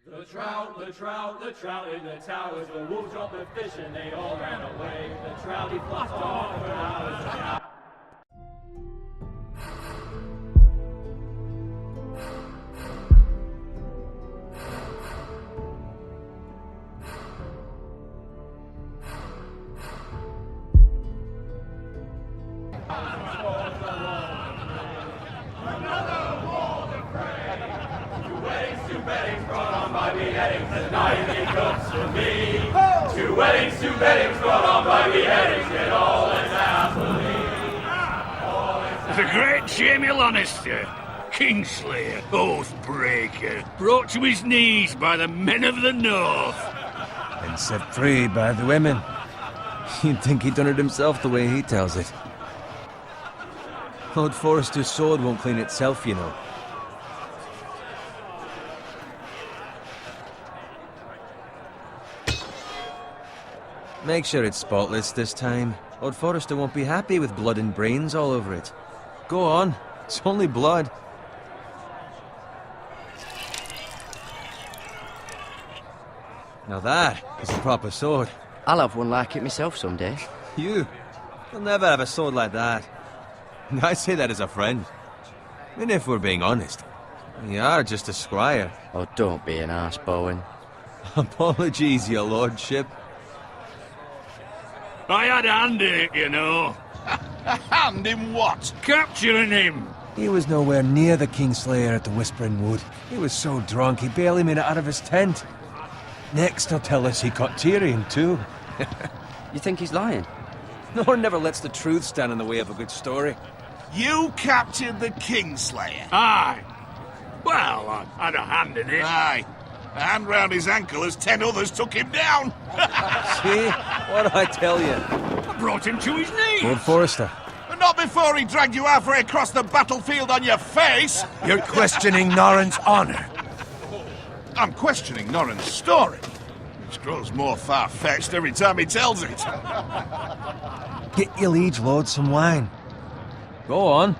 The trout in the towers, the wolves dropped the fish and they all ran away. The trout he fluffed off for hours. Two weddings brought on by beheadings, yet all is happily. The great Jamie Lannister, Kingslayer, Oathbreaker, brought to his knees by the men of the North. And set free by the women. You'd think he'd done it himself the way he tells it. Lord Forrester's sword won't clean itself, you know. Make sure it's spotless this time. Lord Forrester won't be happy with blood and brains all over it. Go on, it's only blood. Now that is a proper sword. I'll have one like it myself someday. You'll never have a sword like that. I say that as a friend. And if we're being honest, you are just a squire. Oh, don't be an arse, Bowen. Apologies, your lordship. I had a hand in it, you know. A hand in what? Capturing him. He was nowhere near the Kingslayer at the Whispering Wood. He was so drunk he barely made it out of his tent. Next he'll tell us he caught Tyrion too. You think he's lying? No one never lets the truth stand in the way of a good story. You captured the Kingslayer? Aye. Well, I had a hand in it. Aye. A hand round his ankle as 10 others took him down. See? What'd I tell you? I brought him to his knees. Lord Forrester. But not before he dragged you halfway across the battlefield on your face. You're questioning Norrin's honor. I'm questioning Norrin's story, which grows more far-fetched every time he tells it. Get your liege lord some wine. Go on.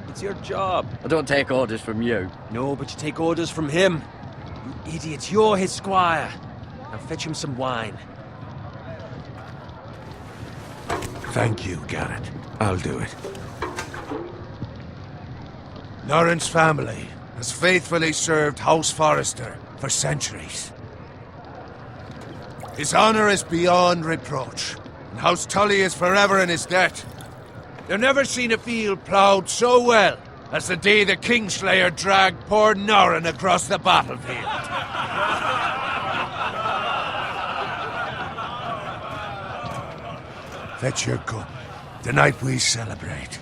It's your job. I don't take orders from you. No, but you take orders from him. You idiot, you're his squire. Now fetch him some wine. Thank you, Garrett. I'll do it. Norrin's family has faithfully served House Forrester for centuries. His honor is beyond reproach, and House Tully is forever in his debt. They've never seen a field ploughed so well as the day the Kingslayer dragged poor Norrin across the battlefield. Fetch your cup. Tonight we celebrate.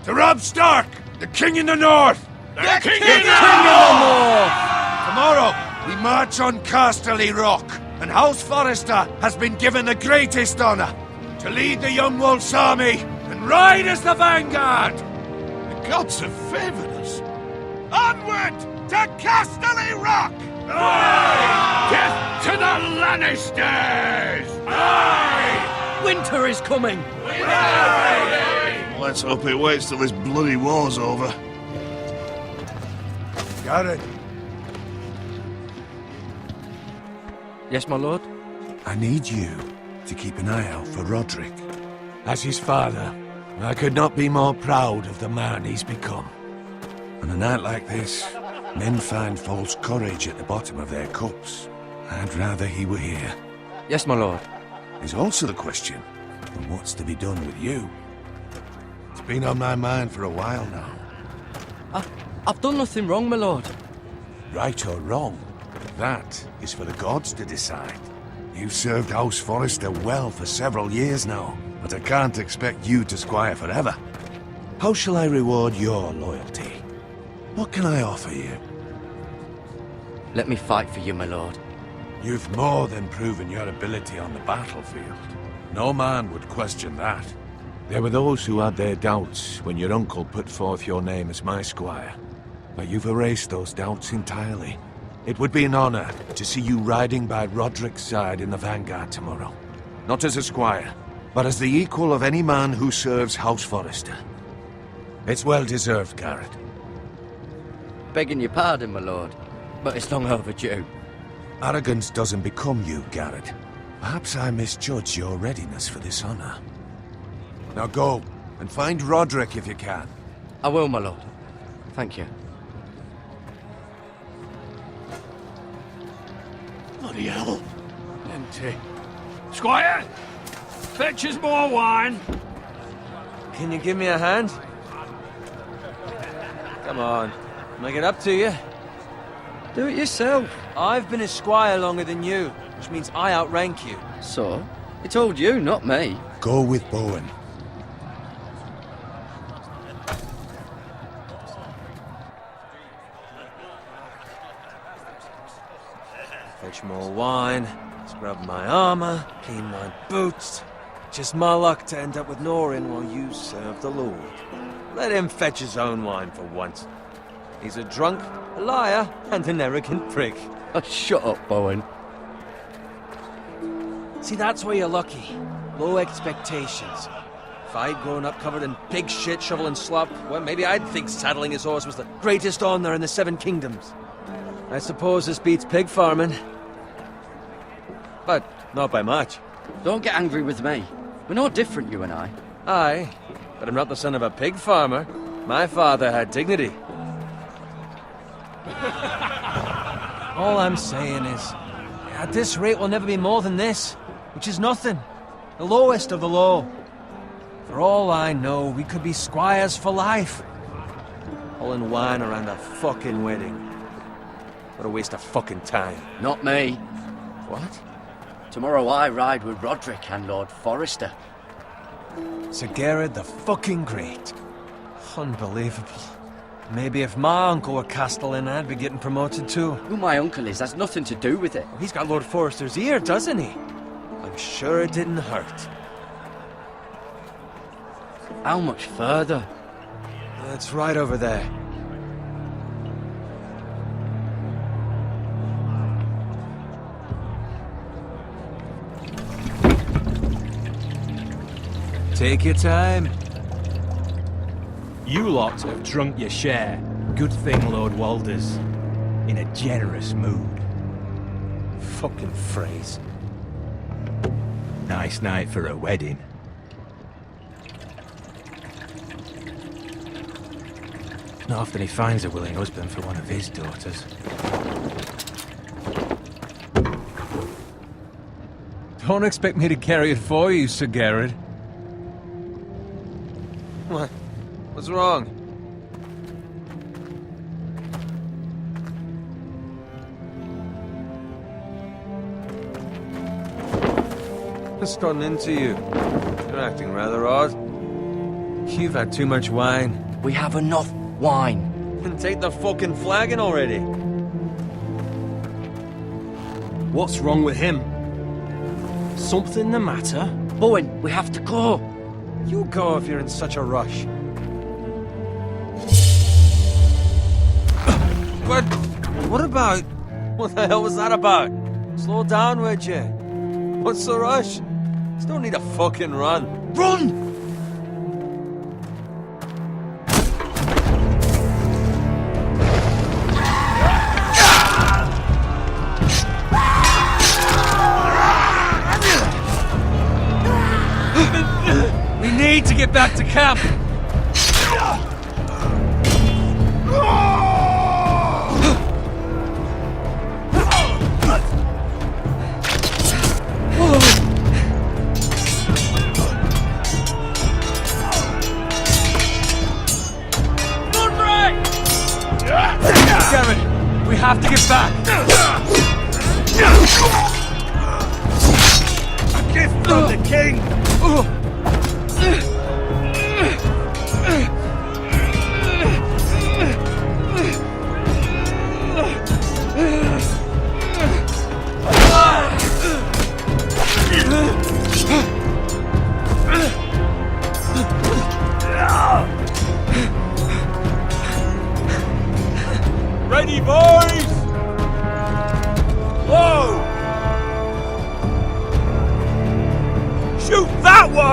To Robb Stark, the King in the North! The King in the North! Tomorrow, we march on Casterly Rock, and House Forrester has been given the greatest honor to lead the Young Wolf's army and ride as the vanguard! The gods have favored us. Onward to Casterly Rock! Aye! Death to the Lannisters! Aye! Winter is coming! Aye! Let's hope it waits till this bloody war's over. Garrett, Yes, my lord? I need you to keep an eye out for Roderick. As his father, I could not be more proud of the man he's become. On a night like this, men find false courage at the bottom of their cups. I'd rather he were here. Yes, my lord. There's also the question of what's to be done with you. It's been on my mind for a while now. I've done nothing wrong, my lord. Right or wrong, that is for the gods to decide. You've served House Forrester well for several years now, but I can't expect you to squire forever. How shall I reward your loyalty? What can I offer you? Let me fight for you, my lord. You've more than proven your ability on the battlefield. No man would question that. There were those who had their doubts when your uncle put forth your name as my squire. But you've erased those doubts entirely. It would be an honor to see you riding by Roderick's side in the vanguard tomorrow. Not as a squire, but as the equal of any man who serves House Forrester. It's well deserved, Garrett. Begging your pardon, my lord, but it's long overdue. Arrogance doesn't become you, Garrett. Perhaps I misjudge your readiness for this honor. Now go, and find Roderick if you can. I will, my lord. Thank you. Bloody hell. Empty. Squire! Fetch us more wine. Can you give me a hand? Come on. Make it up to you. Do it yourself. I've been a squire longer than you, which means I outrank you. So? He told you, not me. Go with Bowen. Fetch more wine, scrub my armor, clean my boots. Just my luck to end up with Norin while you serve the Lord. Let him fetch his own wine for once. He's a drunk, a liar, and an arrogant prick. Oh, shut up, Bowen. See, that's where you're lucky. Low expectations. If I'd grown up covered in pig shit, shovel and slop, well, maybe I'd think saddling his horse was the greatest honor in the Seven Kingdoms. I suppose this beats pig farming. But not by much. Don't get angry with me. We're no different, you and I. Aye, but I'm not the son of a pig farmer. My father had dignity. All I'm saying is, at this rate we'll never be more than this, which is nothing. The lowest of the low. For all I know, we could be squires for life. Pulling wine around a fucking wedding. What a waste of fucking time. Not me. What? Tomorrow I ride with Roderick and Lord Forrester. Sir Garrett the fucking Great. Unbelievable. Maybe if my uncle were Castellan, I'd be getting promoted too. Who my uncle is has nothing to do with it. He's got Lord Forrester's ear, doesn't he? I'm sure it didn't hurt. How much further? It's right over there. Take your time. You lot have drunk your share. Good thing Lord Walder's in a generous mood. Fucking phrase. Nice night for a wedding. Not often he finds a willing husband for one of his daughters. Don't expect me to carry it for you, Sir Garrett. What? What's wrong? What's gotten into you? You're acting rather odd. You've had too much wine. We have enough wine. Then take the fucking flagon already. What's wrong with him? Something the matter? Bowen, we have to go. You go if you're in such a rush. What? What about? What the hell was that about? Slow down, would you? What's the rush? Just don't need a fucking run. Run! We need to get back to camp. Damn it! We have to get back! A gift from the king! Ready, boys! Whoa! Shoot that one!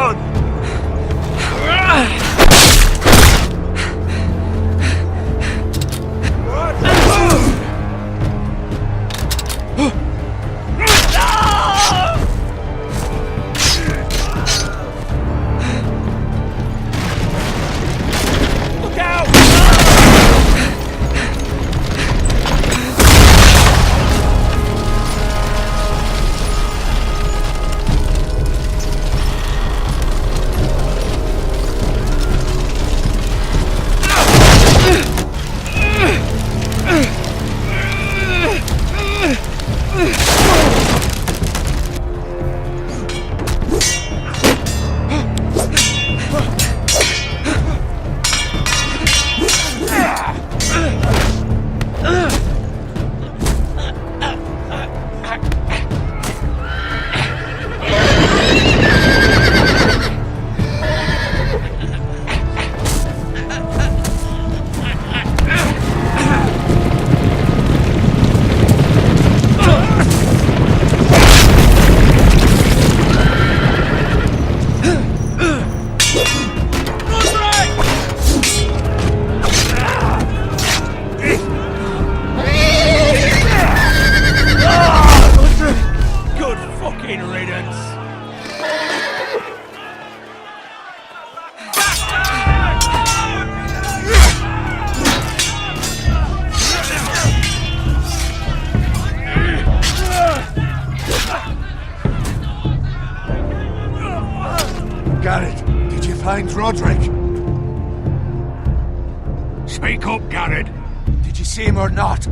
Garrett, did you see him or not?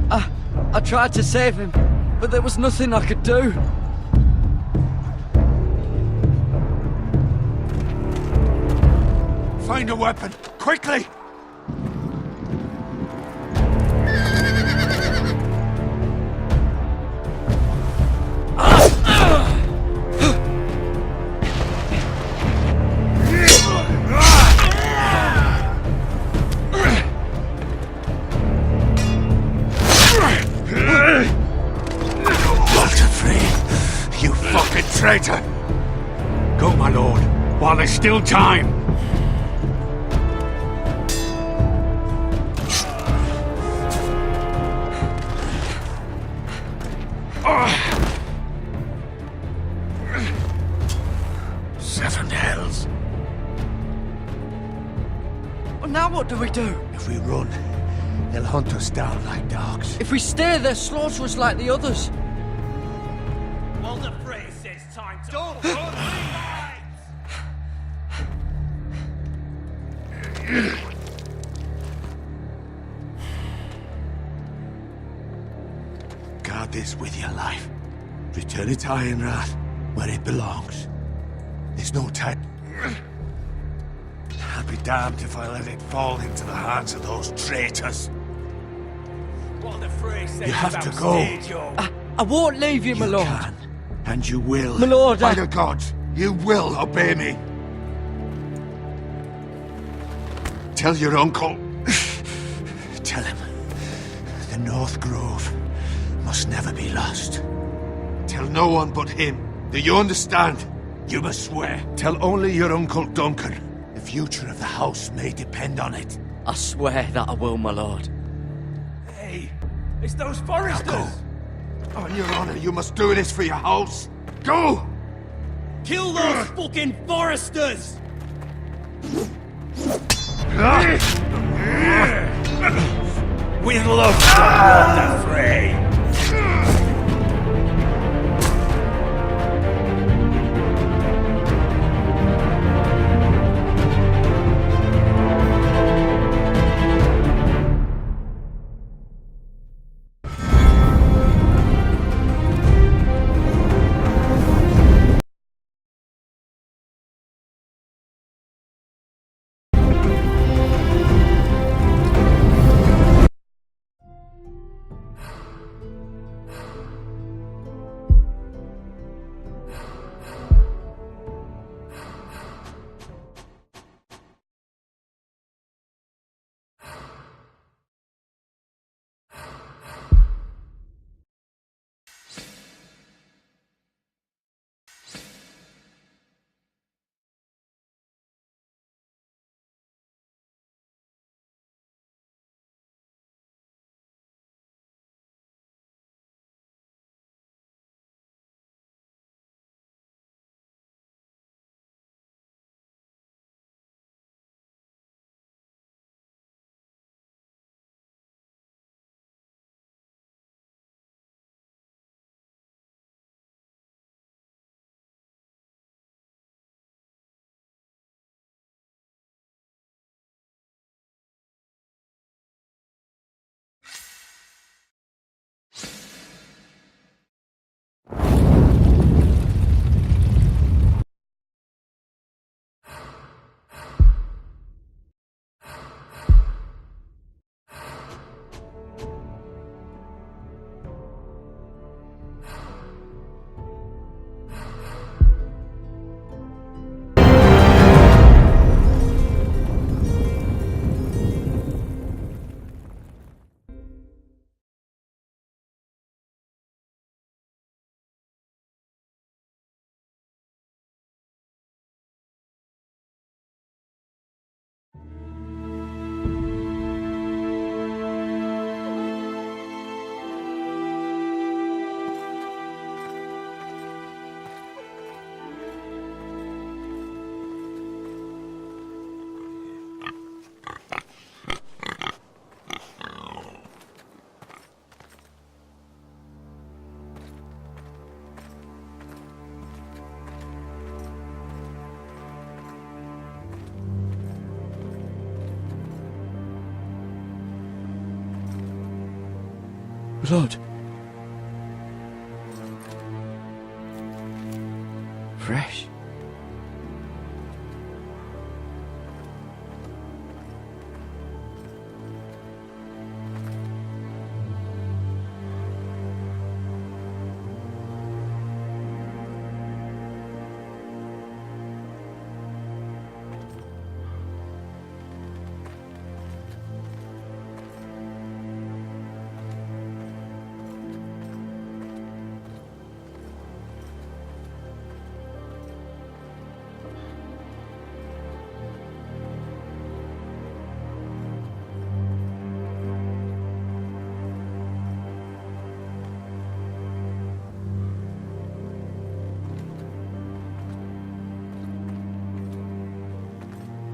I tried to save him, but there was nothing I could do. Find a weapon, quickly! You fucking traitor! Go, my lord, while there's still time. Seven hells. Well, now what do we do? If we run, they'll hunt us down like dogs. If we stay, they'll slaughter us like the others. Well, the phrase says time to... Don't run Guard this with your life. Return it to Ironrath, where it belongs. There's no time. I'll be damned if I let it fall into the hands of those traitors. What the phrase says You have to about go. stage, yo. I won't leave you, my lord. Can, and you will. My lord, By the gods, you will obey me. Tell your uncle. Tell him the North Grove must never be lost. Tell no one but him. Do you understand? You must swear. Tell only your Uncle Duncan. The future of the house may depend on it. I swear that I will, my lord. Hey, it's those foresters. Go. On your honor, you must do this for your house. Go! Kill those fucking foresters. We love to run the fray. Blood. Fresh.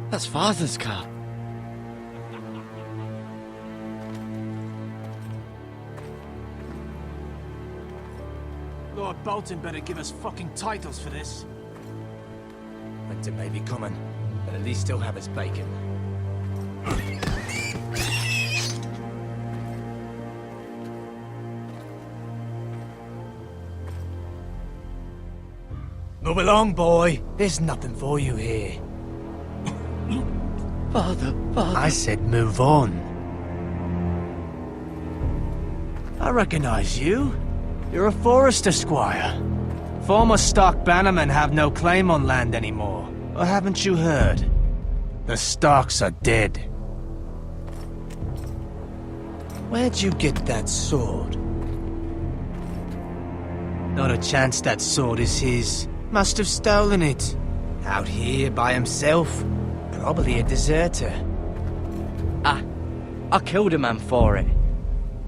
That's Father's car. Lord Bolton better give us fucking titles for this. Winter may be coming, but at least he'll have his bacon. Move along, boy. There's nothing for you here. Father. I said move on. I recognize you. You're a Forester squire. Former Stark bannermen have no claim on land anymore. Or haven't you heard? The Starks are dead. Where'd you get that sword? Not a chance that sword is his. Must have stolen it. Out here by himself. Probably a deserter. I killed a man for it.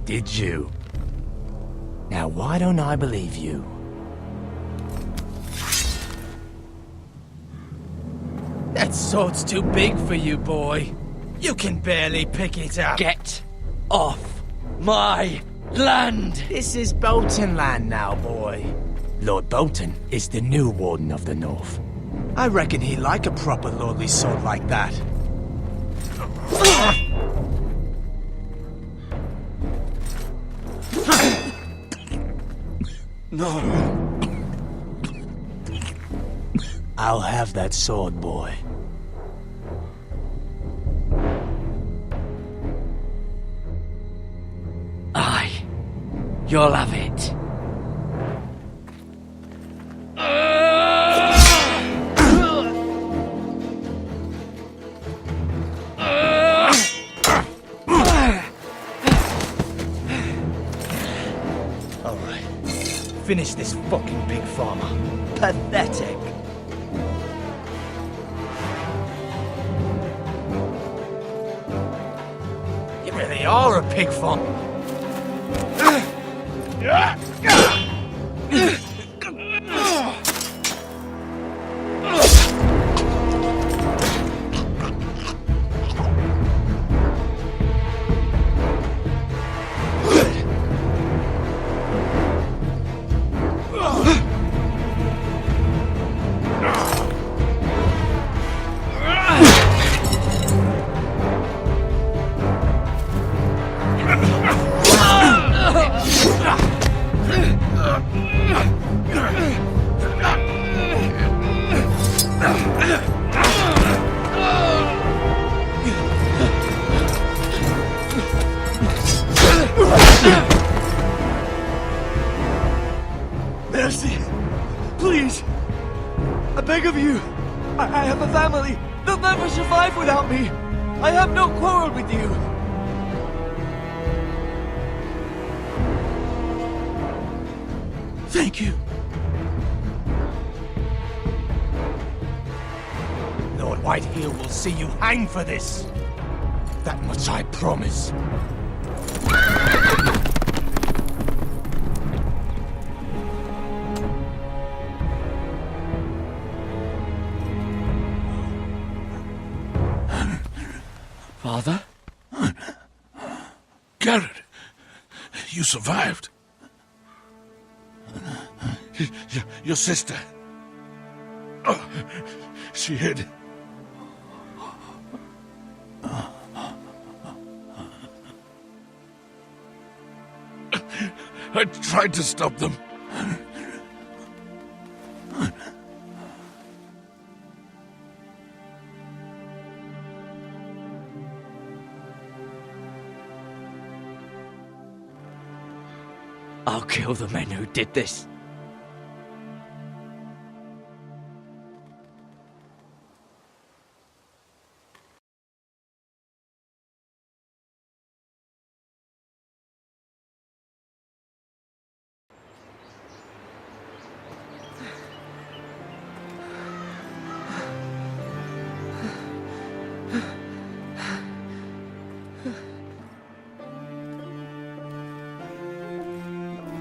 Did you? Now why don't I believe you? That sword's too big for you, boy. You can barely pick it up. Get off my land! This is Bolton land now, boy. Lord Bolton is the new Warden of the North. I reckon he'd like a proper lordly sword like that. No. I'll have that sword, boy. Aye. You'll have it. Alright. Finish this fucking pig farmer. Pathetic. You really are a pig farmer. Mercy! Please! I beg of you! I have a family! They'll never survive without me! I have no quarrel with you! Thank you! Lord Whitehill will see you hang for this. That much I promise. Father? Garrett, you survived. Your sister. Oh, she hid. I tried to stop them. I'll kill the men who did this.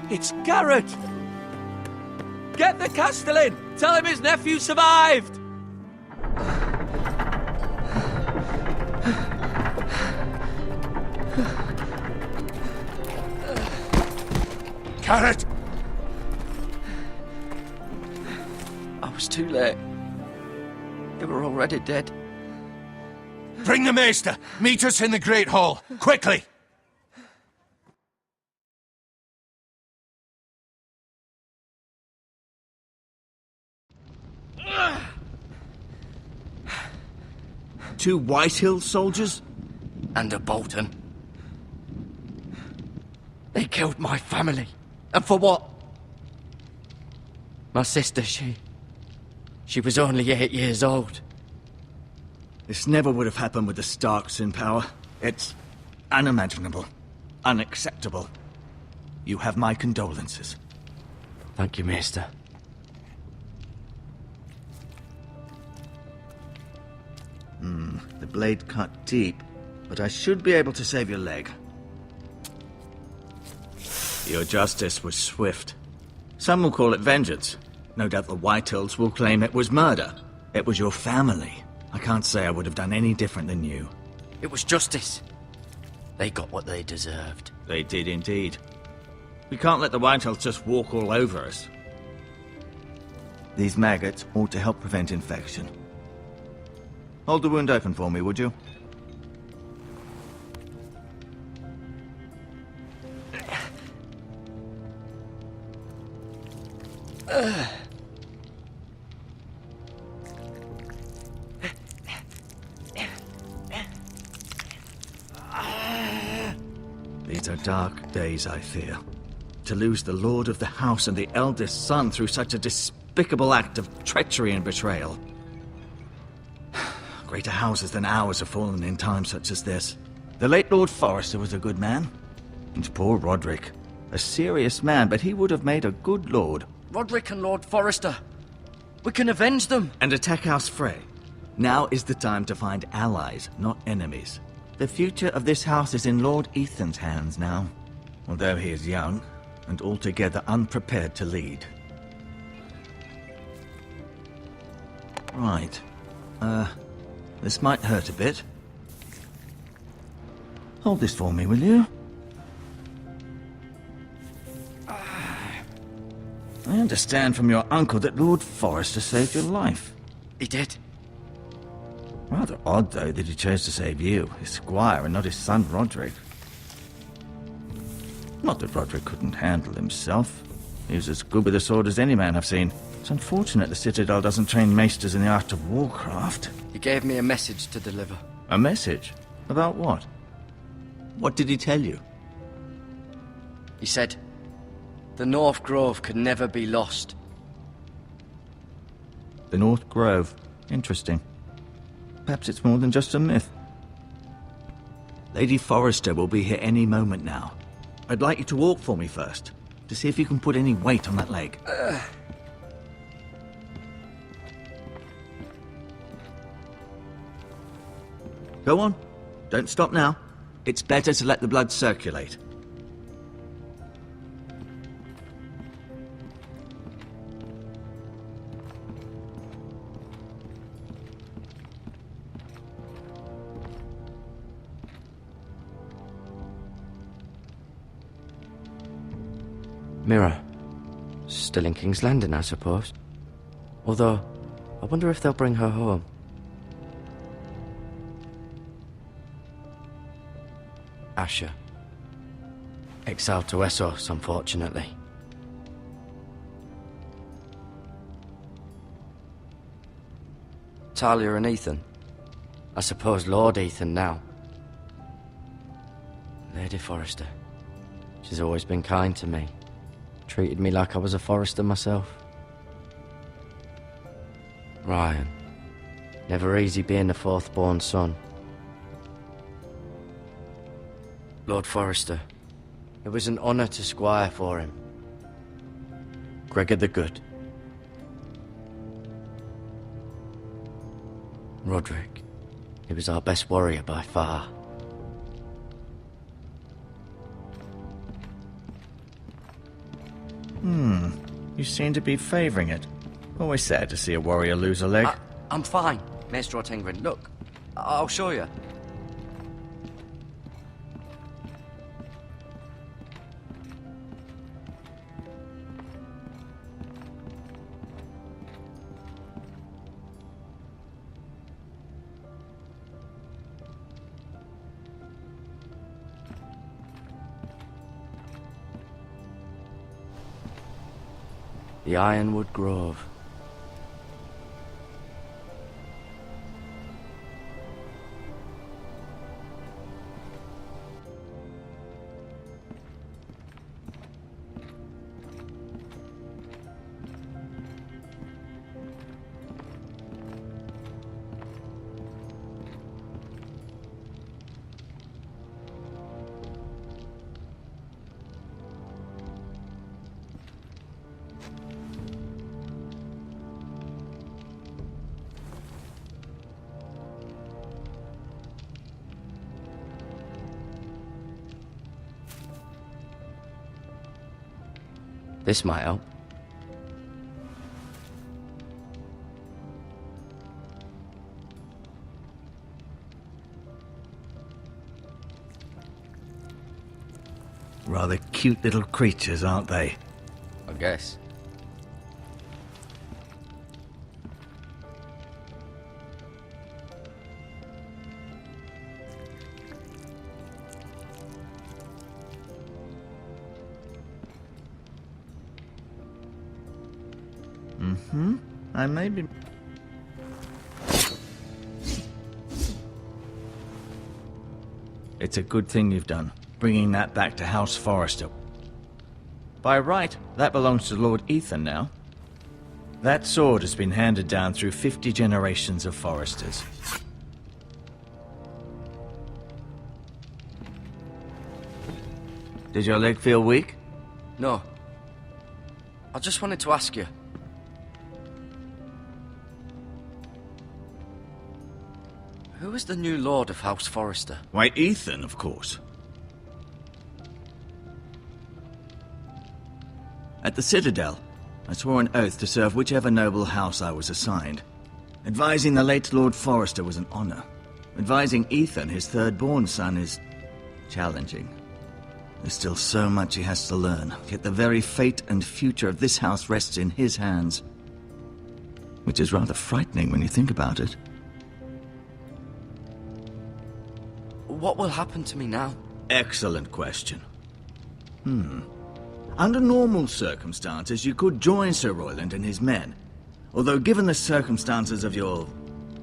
It's Garrett! Get the Castellan! Tell him his nephew survived! Garrett! I was too late. They were already dead. Bring the Maester! Meet us in the Great Hall! Quickly! Two Whitehill soldiers? And a Bolton. They killed my family. And for what? My sister, she was only 8 years old. This never would have happened with the Starks in power. It's unimaginable. Unacceptable. You have my condolences. Thank you, Maester. The blade cut deep, but I should be able to save your leg. Your justice was swift. Some will call it vengeance. No doubt the Whitehills will claim it was murder. It was your family. I can't say I would have done any different than you. It was justice. They got what they deserved. They did indeed. We can't let the Whitehills just walk all over us. These maggots ought to help prevent infection. Hold the wound open for me, would you? These are dark days, I fear. To lose the lord of the house and the eldest son through such a despicable act of treachery and betrayal. Greater houses than ours have fallen in times such as this. The late Lord Forrester was a good man. And poor Roderick. A serious man, but he would have made a good lord. Roderick and Lord Forrester. We can avenge them. And attack House Frey. Now is the time to find allies, not enemies. The future of this house is in Lord Ethan's hands now. Although he is young, and altogether unprepared to lead. Right. This might hurt a bit. Hold this for me, will you? I understand from your uncle that Lord Forrester saved your life. He did. Rather odd, though, that he chose to save you, his squire, and not his son Roderick. Not that Roderick couldn't handle himself. He was as good with a sword as any man I've seen. It's unfortunate the Citadel doesn't train maesters in the art of warcraft. He gave me a message to deliver. A message? About what? What did he tell you? He said, the North Grove could never be lost. The North Grove. Interesting. Perhaps it's more than just a myth. Lady Forrester will be here any moment now. I'd like you to walk for me first, to see if you can put any weight on that leg. Go on. Don't stop now. It's better to let the blood circulate. Mirror. Still in King's Landing, I suppose. Although, I wonder if they'll bring her home. Asher. Exiled to Essos, unfortunately. Talia and Ethan. I suppose Lord Ethan now. Lady Forrester. She's always been kind to me. Treated me like I was a Forrester myself. Ryan. Never easy being the fourth-born son. Lord Forrester. It was an honour to squire for him. Gregor the Good. Roderick. He was our best warrior by far. You seem to be favouring it. Always sad to see a warrior lose a leg. I'm fine, Maester Ortengren. Look, I'll show you. The Ironwood Grove. This might help. Rather cute little creatures, aren't they? I guess. I may be... It's a good thing you've done, bringing that back to House Forrester. By right, that belongs to Lord Ethan now. That sword has been handed down through 50 generations of Forresters. Did your leg feel weak? No. I just wanted to ask you. Who is the new Lord of House Forrester? Why, Ethan, of course. At the Citadel, I swore an oath to serve whichever noble house I was assigned. Advising the late Lord Forrester was an honor. Advising Ethan, his third-born son, is challenging. There's still so much he has to learn, yet the very fate and future of this house rests in his hands. Which is rather frightening when you think about it. What will happen to me now? Excellent question. Under normal circumstances, you could join Sir Royland and his men. Although given the circumstances of your...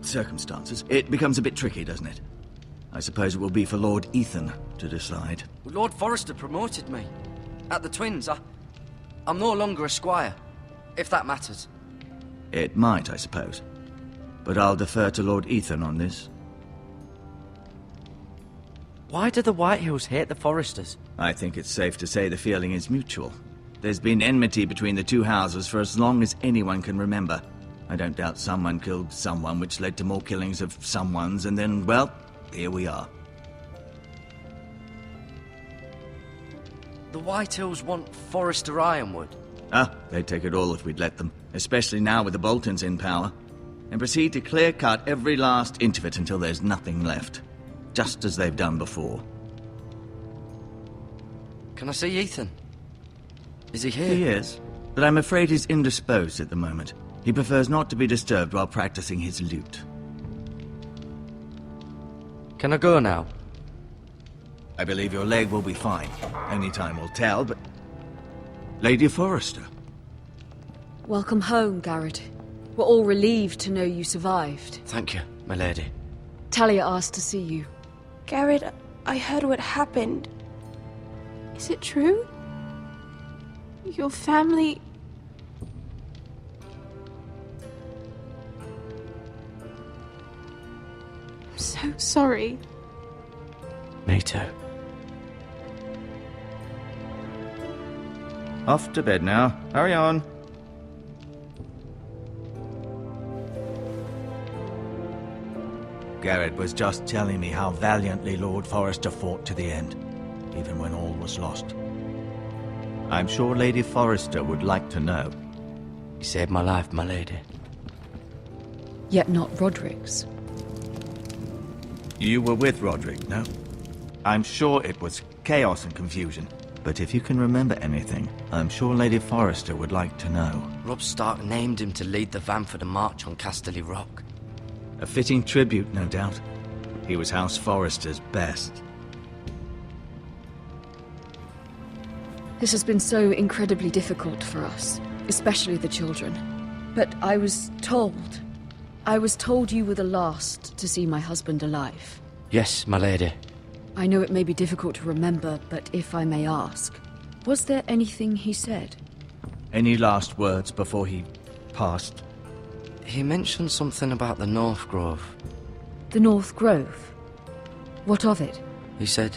circumstances, it becomes a bit tricky, doesn't it? I suppose it will be for Lord Ethan to decide. Lord Forrester promoted me. At the Twins, I'm no longer a squire, if that matters. It might, I suppose. But I'll defer to Lord Ethan on this. Why do the Whitehills hate the Forresters? I think it's safe to say the feeling is mutual. There's been enmity between the two houses for as long as anyone can remember. I don't doubt someone killed someone, which led to more killings of someones, and then, well, here we are. The Whitehills want Forrester Ironwood. They'd take it all if we'd let them, especially now with the Boltons in power, and proceed to clear-cut every last inch of it until there's nothing left. Just as they've done before. Can I see Ethan? Is he here? He is, but I'm afraid he's indisposed at the moment. He prefers not to be disturbed while practicing his lute. Can I go now? I believe your leg will be fine. Only time will tell, but... Lady Forrester. Welcome home, Garrett. We're all relieved to know you survived. Thank you, my lady. Talia asked to see you. Garrett, I heard what happened. Is it true? Your family... I'm so sorry. Me too. Off to bed now. Hurry on. Garrett was just telling me how valiantly Lord Forrester fought to the end, even when all was lost. I'm sure Lady Forrester would like to know. You saved my life, my lady. Yet not Roderick's. You were with Roderick, no? I'm sure it was chaos and confusion. But if you can remember anything, I'm sure Lady Forrester would like to know. Robb Stark named him to lead the van for the march on Casterly Rock. A fitting tribute, no doubt. He was House Forrester's best. This has been so incredibly difficult for us, especially the children. But I was told you were the last to see my husband alive. Yes, my lady. I know it may be difficult to remember, but if I may ask, was there anything he said? Any last words before he passed? He mentioned something about the North Grove. The North Grove? What of it? He said,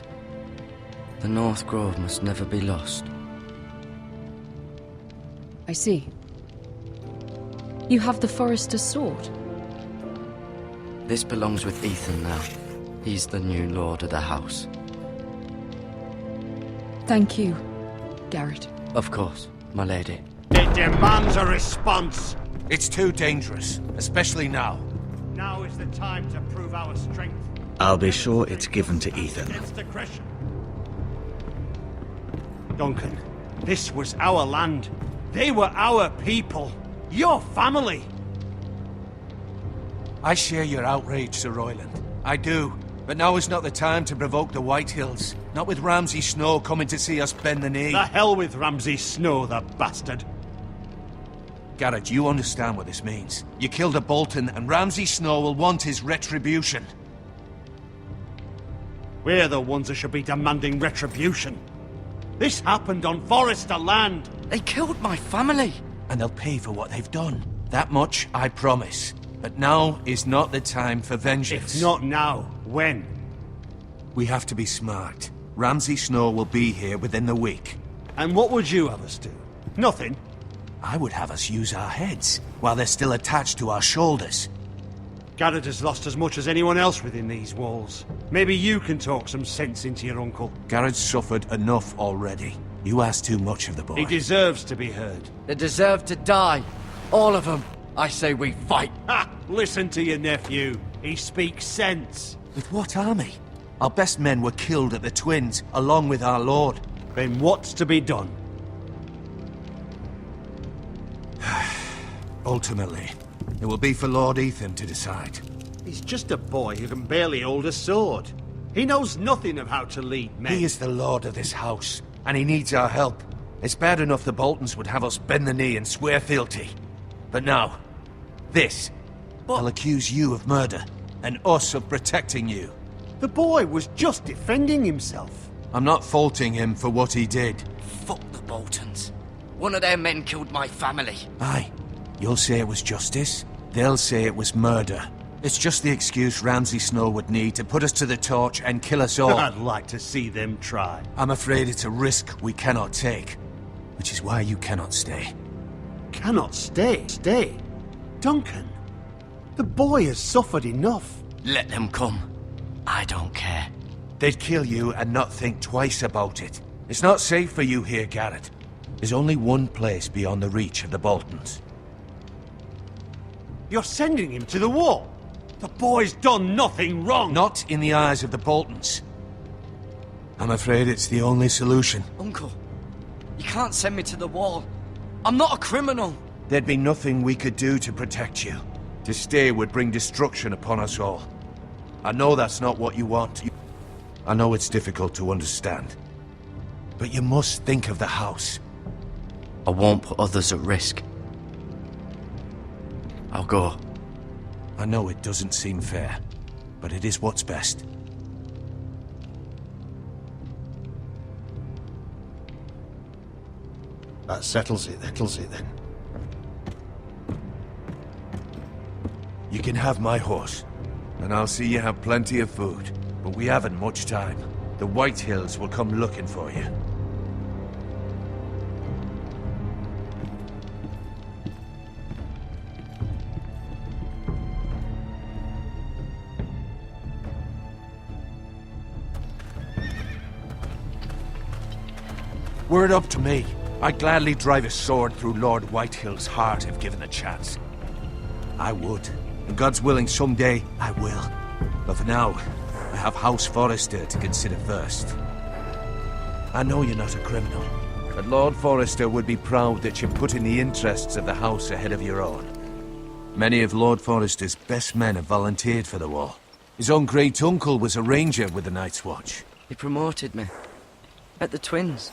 the North Grove must never be lost. I see. You have the Forester's sword. This belongs with Ethan now. He's the new lord of the house. Thank you, Garrett. Of course, my lady. It demands a response. It's too dangerous, especially now. Now is the time to prove our strength. I'll be sure it's given to Ethan. Against aggression. Duncan, this was our land. They were our people. Your family. I share your outrage, Sir Royland. I do. But now is not the time to provoke the Whitehills. Not with Ramsay Snow coming to see us bend the knee. The hell with Ramsay Snow, the bastard. Garrett, you understand what this means. You killed a Bolton, and Ramsay Snow will want his retribution. We're the ones that should be demanding retribution. This happened on Forrester land. They killed my family. And they'll pay for what they've done. That much, I promise. But now is not the time for vengeance. If not now, when? We have to be smart. Ramsay Snow will be here within the week. And what would you have us do? Nothing? I would have us use our heads, while they're still attached to our shoulders. Garrett has lost as much as anyone else within these walls. Maybe you can talk some sense into your uncle. Garrett's suffered enough already. You ask too much of the boy. He deserves to be heard. They deserve to die. All of them. I say we fight. Ha! Listen to your nephew. He speaks sense. With what army? Our best men were killed at the Twins, along with our lord. Then what's to be done? Ultimately, it will be for Lord Ethan to decide. He's just a boy who can barely hold a sword. He knows nothing of how to lead men. He is the lord of this house, and he needs our help. It's bad enough the Boltons would have us bend the knee and swear fealty. But now, this. I'll accuse you of murder, and us of protecting you. The boy was just defending himself. I'm not faulting him for what he did. Fuck the Boltons. One of their men killed my family. Aye. You'll say it was justice. They'll say it was murder. It's just the excuse Ramsay Snow would need to put us to the torch and kill us all. I'd like to see them try. I'm afraid it's a risk we cannot take. Which is why you cannot stay. Cannot stay? Stay? Duncan, the boy has suffered enough. Let them come. I don't care. They'd kill you and not think twice about it. It's not safe for you here, Garrett. There's only one place beyond the reach of the Boltons. You're sending him to the wall? The boy's done nothing wrong! Not in the eyes of the Boltons. I'm afraid it's the only solution. Uncle, you can't send me to the wall. I'm not a criminal. There'd be nothing we could do to protect you. To stay would bring destruction upon us all. I know that's not what you want. I know it's difficult to understand. But you must think of the house. I won't put others at risk. I'll go. I know it doesn't seem fair, but it is what's best. That settles it then. You can have my horse, and I'll see you have plenty of food. But we haven't much time. The White Hills will come looking for you. Were it up to me, I'd gladly drive a sword through Lord Whitehill's heart if given the chance. I would. And God's willing, someday I will. But for now, I have House Forrester to consider first. I know you're not a criminal, but Lord Forrester would be proud that you're putting the interests of the house ahead of your own. Many of Lord Forrester's best men have volunteered for the war. His own great-uncle was a ranger with the Night's Watch. He promoted me. At the Twins.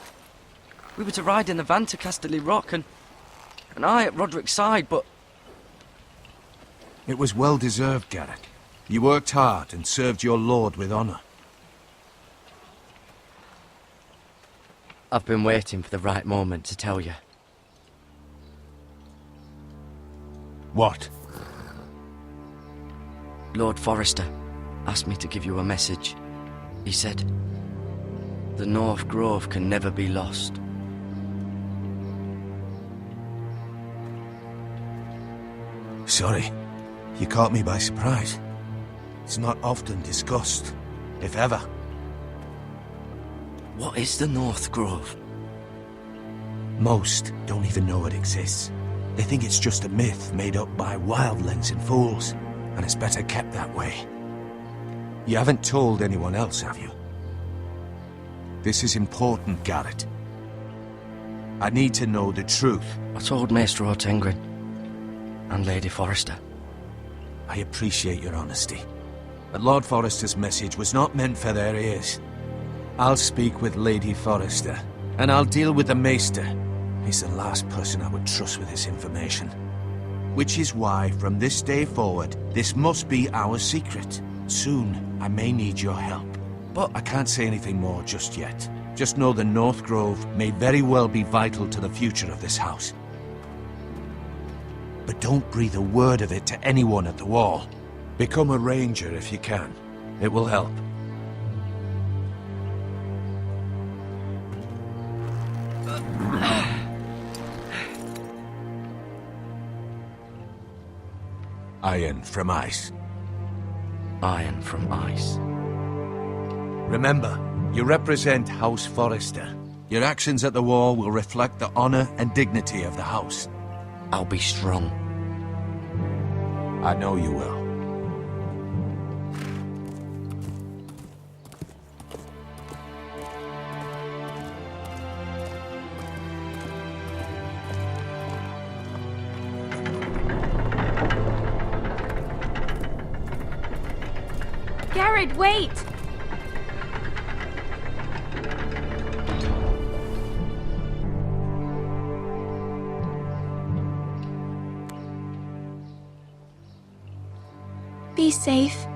We were to ride in the van to Casterly Rock, and I at Roderick's side, but... It was well-deserved, Garrett. You worked hard and served your lord with honor. I've been waiting for the right moment to tell you. What? Lord Forrester asked me to give you a message. He said, the North Grove can never be lost. Sorry, you caught me by surprise. It's not often discussed, if ever. What is the North Grove? Most don't even know it exists. They think it's just a myth made up by wildlings and fools, and it's better kept that way. You haven't told anyone else, have you? This is important, Garrett. I need to know the truth. I told Maester O'Tengrin and Lady Forrester. I appreciate your honesty, but Lord Forrester's message was not meant for their ears. I'll speak with Lady Forrester, and I'll deal with the Maester. He's the last person I would trust with this information. Which is why, from this day forward, this must be our secret. Soon, I may need your help. But I can't say anything more just yet. Just know the North Grove may very well be vital to the future of this house. But don't breathe a word of it to anyone at the Wall. Become a ranger if you can. It will help. Iron from ice. Iron from ice. Remember, you represent House Forrester. Your actions at the Wall will reflect the honor and dignity of the house. I'll be strong. I know you will. Garrett, wait! Be safe.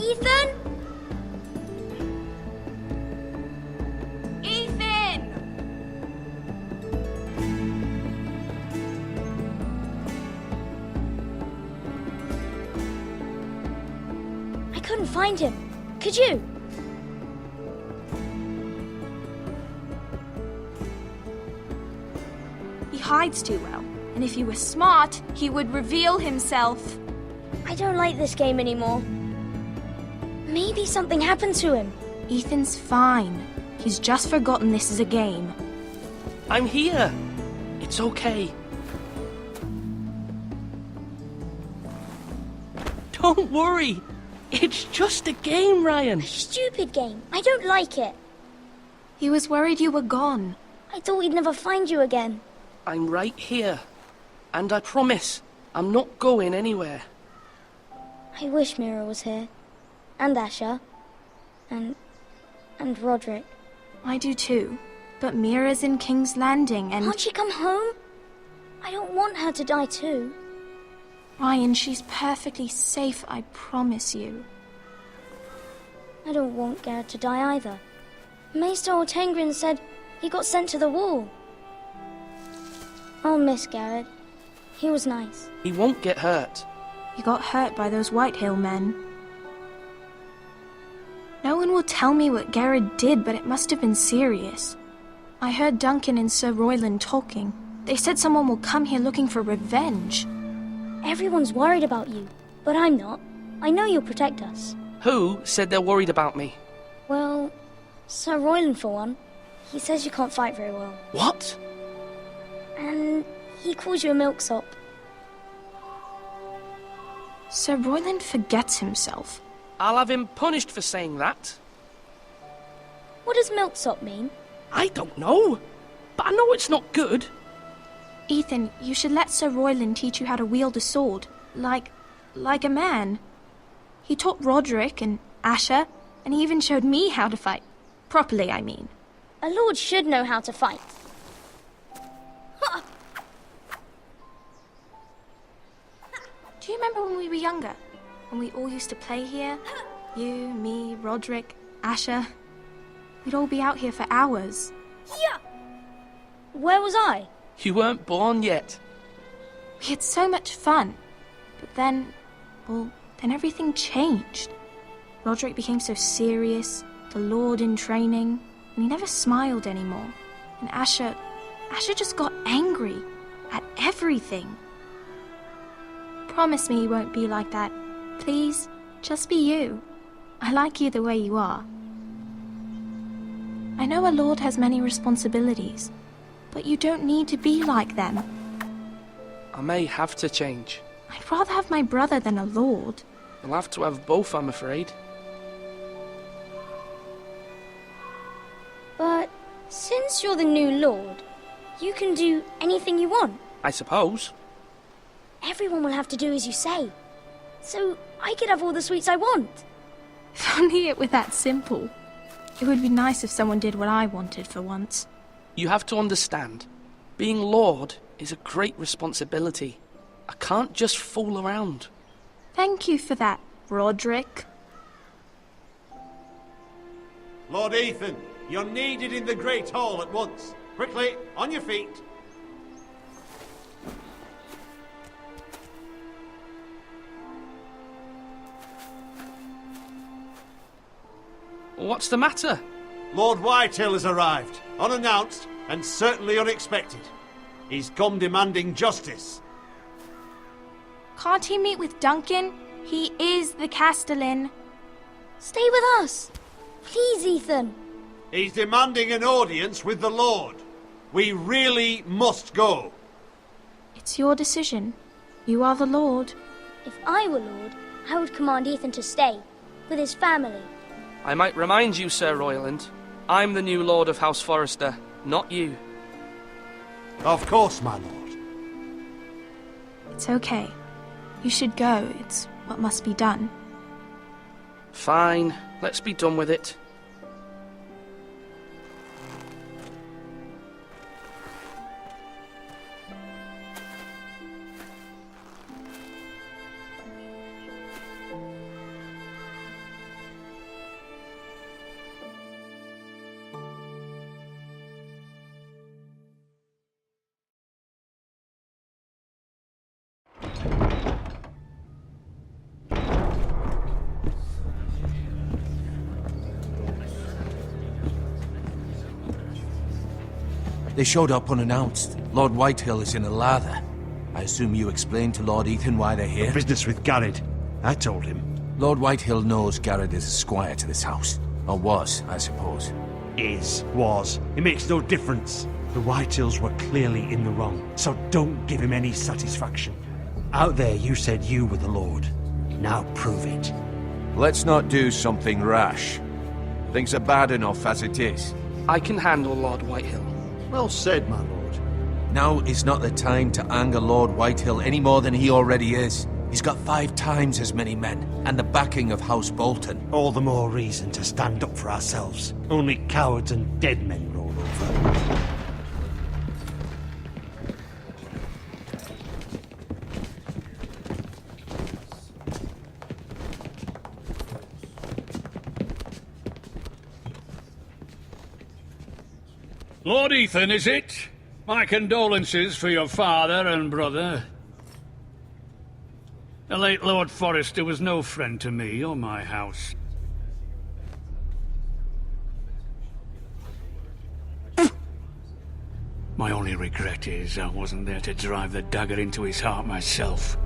Ethan? I couldn't find him. Could you? He hides too well, and if he were smart, he would reveal himself. I don't like this game anymore. Maybe something happened to him. Ethan's fine. He's just forgotten this is a game. I'm here. It's okay. Don't worry. It's just a game, Ryan. Stupid game. I don't like it. He was worried you were gone. I thought we'd never find you again. I'm right here. And I promise, I'm not going anywhere. I wish Mira was here. And Asher. And Roderick. I do too. But Mira's in King's Landing and... Can't she come home? I don't want her to die too. Ryan, she's perfectly safe, I promise you. I don't want Garrett to die either. Maester Ortengrin said he got sent to the wall. I'll miss Garrett. He was nice. He won't get hurt. He got hurt by those Whitehill men. No one will tell me what Garrett did, but it must have been serious. I heard Duncan and Sir Royland talking. They said someone will come here looking for revenge. Everyone's worried about you, but I'm not. I know you'll protect us. Who said they're worried about me? Well, Sir Royland for one. He says you can't fight very well. What? And he calls you a milksop. Sir Royland forgets himself. I'll have him punished for saying that. What does milksop mean? I don't know, but I know it's not good. Ethan, you should let Sir Royland teach you how to wield a sword, like a man. He taught Roderick and Asher, and he even showed me how to fight. Properly, I mean. A lord should know how to fight. Do you remember when we were younger? When we all used to play here? You, me, Roderick, Asher. We'd all be out here for hours. Yeah. Where was I? You weren't born yet. We had so much fun. But then everything changed. Roderick became so serious, the Lord in training, and he never smiled anymore. And Asher just got angry at everything. Promise me you won't be like that. Please, just be you. I like you the way you are. I know a lord has many responsibilities, but you don't need to be like them. I may have to change. I'd rather have my brother than a lord. You'll have to have both, I'm afraid. But since you're the new lord, you can do anything you want. I suppose. Everyone will have to do as you say. So I could have all the sweets I want. If only it were that simple. It would be nice if someone did what I wanted for once. You have to understand, being Lord is a great responsibility. I can't just fool around. Thank you for that, Roderick. Lord Ethan, you're needed in the Great Hall at once. Quickly, on your feet. What's the matter? Lord Whitehill has arrived, unannounced and certainly unexpected. He's come demanding justice. Can't he meet with Duncan? He is the Castellan. Stay with us. Please, Ethan. He's demanding an audience with the Lord. We really must go. It's your decision. You are the Lord. If I were Lord, I would command Ethan to stay, with his family. I might remind you, Sir Royland, I'm the new Lord of House Forrester, not you. Of course, my lord. It's okay. You should go. It's what must be done. Fine. Let's be done with it. They showed up unannounced. Lord Whitehill is in a lather. I assume you explained to Lord Ethan why they're here? Business with Garrett. I told him. Lord Whitehill knows Garrett is a squire to this house. Or was, I suppose. was. It makes no difference. The Whitehills were clearly in the wrong, so don't give him any satisfaction. Out there you said you were the Lord. Now prove it. Let's not do something rash. Things are bad enough as it is. I can handle Lord Whitehill. Well said, my lord. Now is not the time to anger Lord Whitehill any more than he already is. He's got 5 times as many men, and the backing of House Bolton. All the more reason to stand up for ourselves. Only cowards and dead men roll over. Lord Ethan, is it? My condolences for your father and brother. The late Lord Forrester was no friend to me or my house. My only regret is I wasn't there to drive the dagger into his heart myself.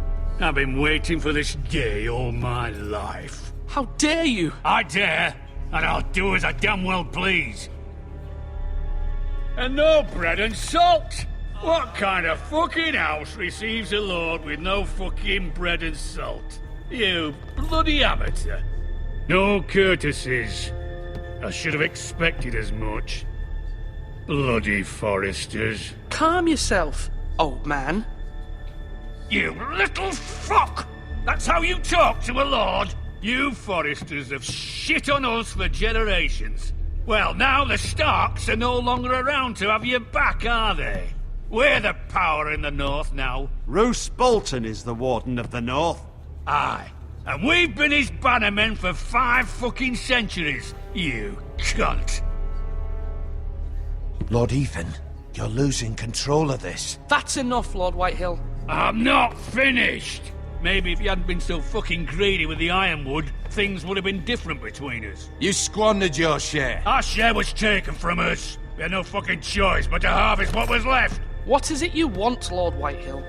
I've been waiting for this day all my life. How dare you? I dare, and I'll do as I damn well please. And no bread and salt! What kind of fucking house receives a lord with no fucking bread and salt? You bloody amateur. No courtesies. I should have expected as much. Bloody Forresters. Calm yourself, old man. You little fuck! That's how you talk to a lord? You Forresters have shit on us for generations. Well, now the Starks are no longer around to have your back, are they? We're the power in the north now. Roose Bolton is the Warden of the North. Aye. And we've been his bannermen for 5 fucking centuries, you cunt. Lord Ethan, you're losing control of this. That's enough, Lord Whitehill. I'm not finished. Maybe if you hadn't been so fucking greedy with the ironwood, things would have been different between us. You squandered your share. Our share was taken from us. We had no fucking choice but to harvest what was left. What is it you want, Lord Whitehill?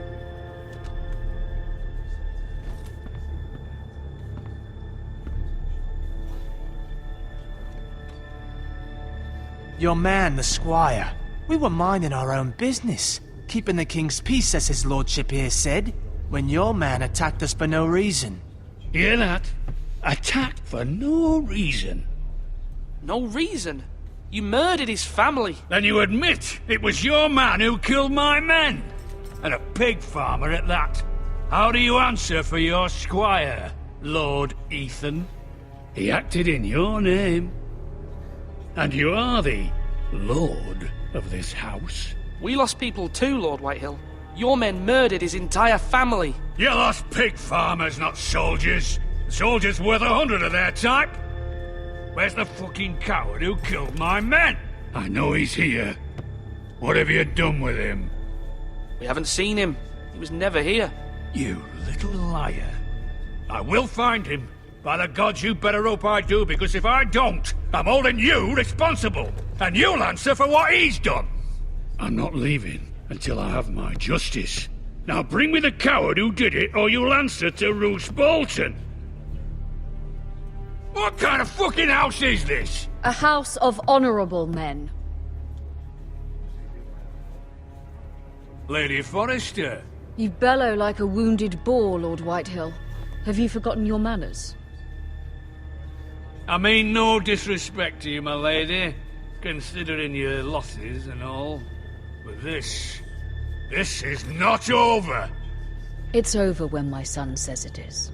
Your man, the squire. We were minding our own business, keeping the king's peace, as his lordship here said, when your man attacked us for no reason. Hear that? Attacked for no reason. No reason? You murdered his family. Then you admit it was your man who killed my men. And a pig farmer at that. How do you answer for your squire, Lord Ethan? He acted in your name. And you are the lord of this house. We lost people too, Lord Whitehill. Your men murdered his entire family. You lost pig farmers, not soldiers. Soldiers worth 100 of their type. Where's the fucking coward who killed my men? I know he's here. What have you done with him? We haven't seen him. He was never here. You little liar. I will find him. By the gods, you better hope I do, because if I don't, I'm holding you responsible. And you'll answer for what he's done. I'm not leaving until I have my justice. Now bring me the coward who did it, or you'll answer to Roose Bolton. What kind of fucking house is this? A house of honorable men. Lady Forrester. You bellow like a wounded boar, Lord Whitehill. Have you forgotten your manners? I mean no disrespect to you, my lady, considering your losses and all. But this is not over. It's over when my son says it is.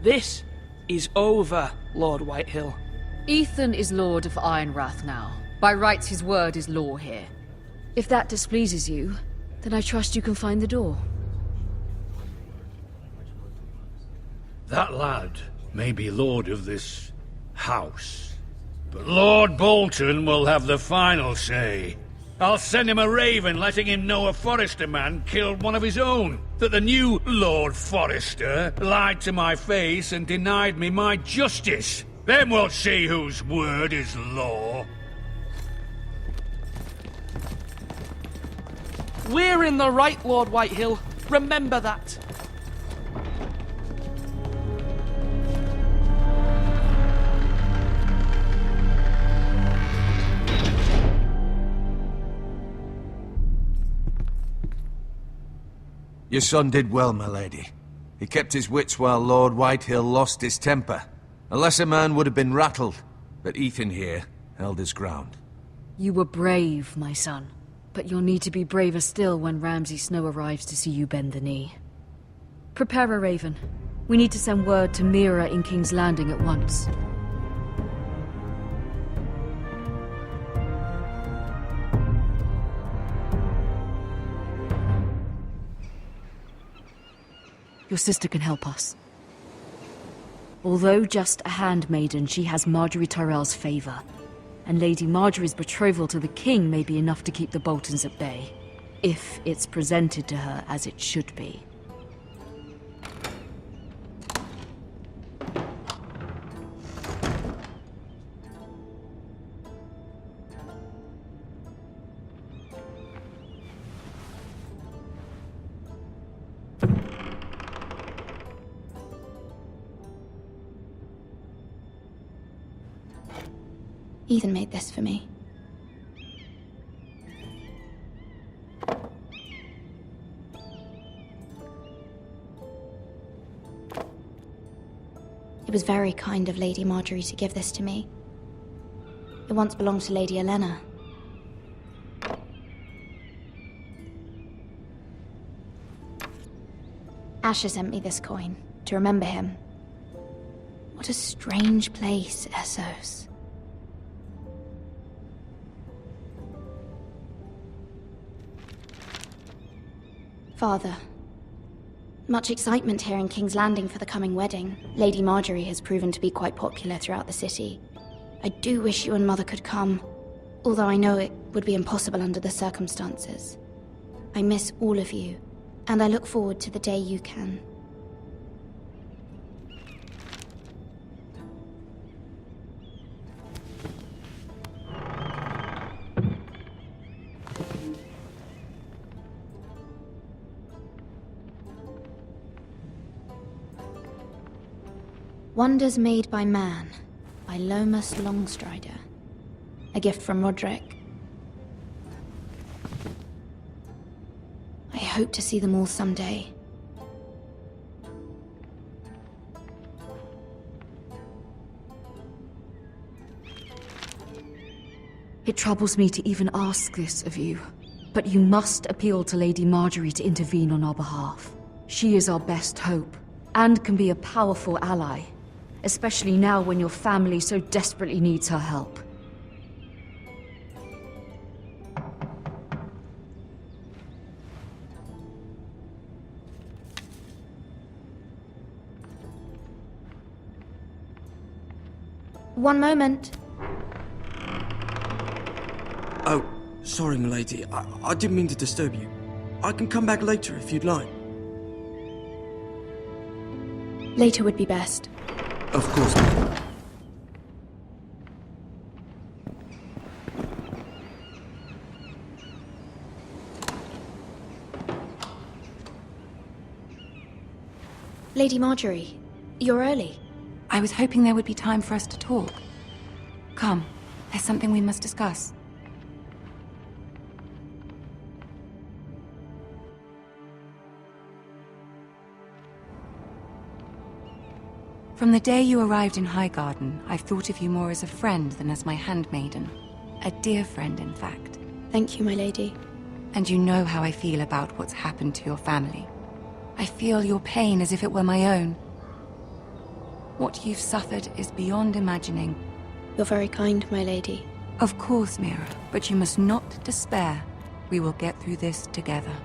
This is over, Lord Whitehill. Ethan is Lord of Ironrath now. By rights, his word is law here. If that displeases you, then I trust you can find the door. That lad may be lord of this house, but Lord Bolton will have the final say. I'll send him a raven letting him know a Forrester man killed one of his own, that the new Lord Forrester lied to my face and denied me my justice. Then we'll see whose word is law. We're in the right, Lord Whitehill. Remember that. Your son did well, my lady. He kept his wits while Lord Whitehill lost his temper. A lesser man would have been rattled, but Ethan here held his ground. You were brave, my son. But you'll need to be braver still when Ramsay Snow arrives to see you bend the knee. Prepare a raven. We need to send word to Mira in King's Landing at once. Your sister can help us. Although just a handmaiden, she has Marjorie Tyrell's favor. And Lady Marjorie's betrothal to the king may be enough to keep the Boltons at bay, if it's presented to her as it should be. Ethan made this for me. It was very kind of Lady Marjorie to give this to me. It once belonged to Lady Elena. Asher sent me this coin to remember him. What a strange place, Essos. Father, much excitement here in King's Landing for the coming wedding. Lady Marjorie has proven to be quite popular throughout the city. I do wish you and Mother could come, although I know it would be impossible under the circumstances. I miss all of you, and I look forward to the day you can. Wonders Made by Man, by Lomas Longstrider. A gift from Roderick. I hope to see them all someday. It troubles me to even ask this of you, but you must appeal to Lady Marjorie to intervene on our behalf. She is our best hope, and can be a powerful ally. Especially now when your family so desperately needs her help. One moment. Oh, sorry, milady. I didn't mean to disturb you. I can come back later if you'd like. Later would be best. Of course. Lady Marjorie, you're early. I was hoping there would be time for us to talk. Come, there's something we must discuss. From the day you arrived in Highgarden, I've thought of you more as a friend than as my handmaiden. A dear friend, in fact. Thank you, my lady. And you know how I feel about what's happened to your family. I feel your pain as if it were my own. What you've suffered is beyond imagining. You're very kind, my lady. Of course, Mira, but you must not despair. We will get through this together.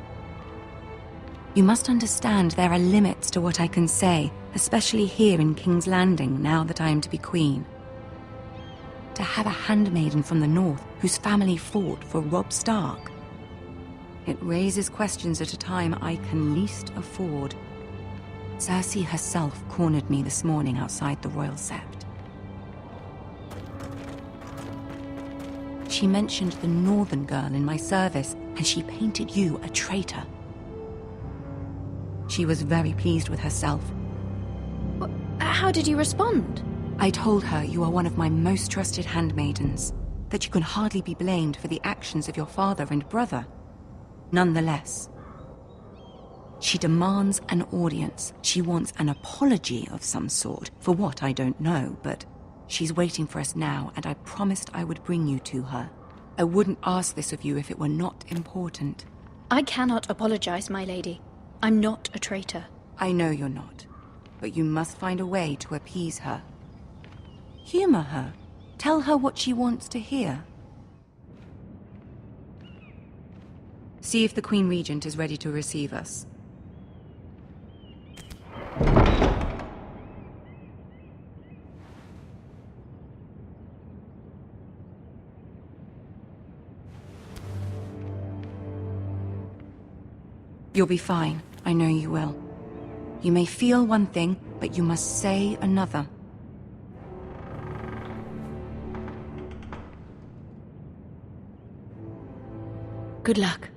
You must understand there are limits to what I can say, especially here in King's Landing, now that I am to be queen. To have a handmaiden from the north whose family fought for Robb Stark. It raises questions at a time I can least afford. Cersei herself cornered me this morning outside the Royal Sept. She mentioned the northern girl in my service, and she painted you a traitor. She was very pleased with herself. How did you respond? I told her you are one of my most trusted handmaidens, that you can hardly be blamed for the actions of your father and brother. Nonetheless, She demands an audience. She wants an apology of some sort. For what, I don't know, but she's waiting for us now, and I promised I would bring you to her. I wouldn't ask this of you if it were not important. I cannot apologize, my lady. I'm not a traitor. I know you're not, but you must find a way to appease her. Humor her. Tell her what she wants to hear. See if the Queen Regent is ready to receive us. You'll be fine. I know you will. You may feel one thing, but you must say another. Good luck.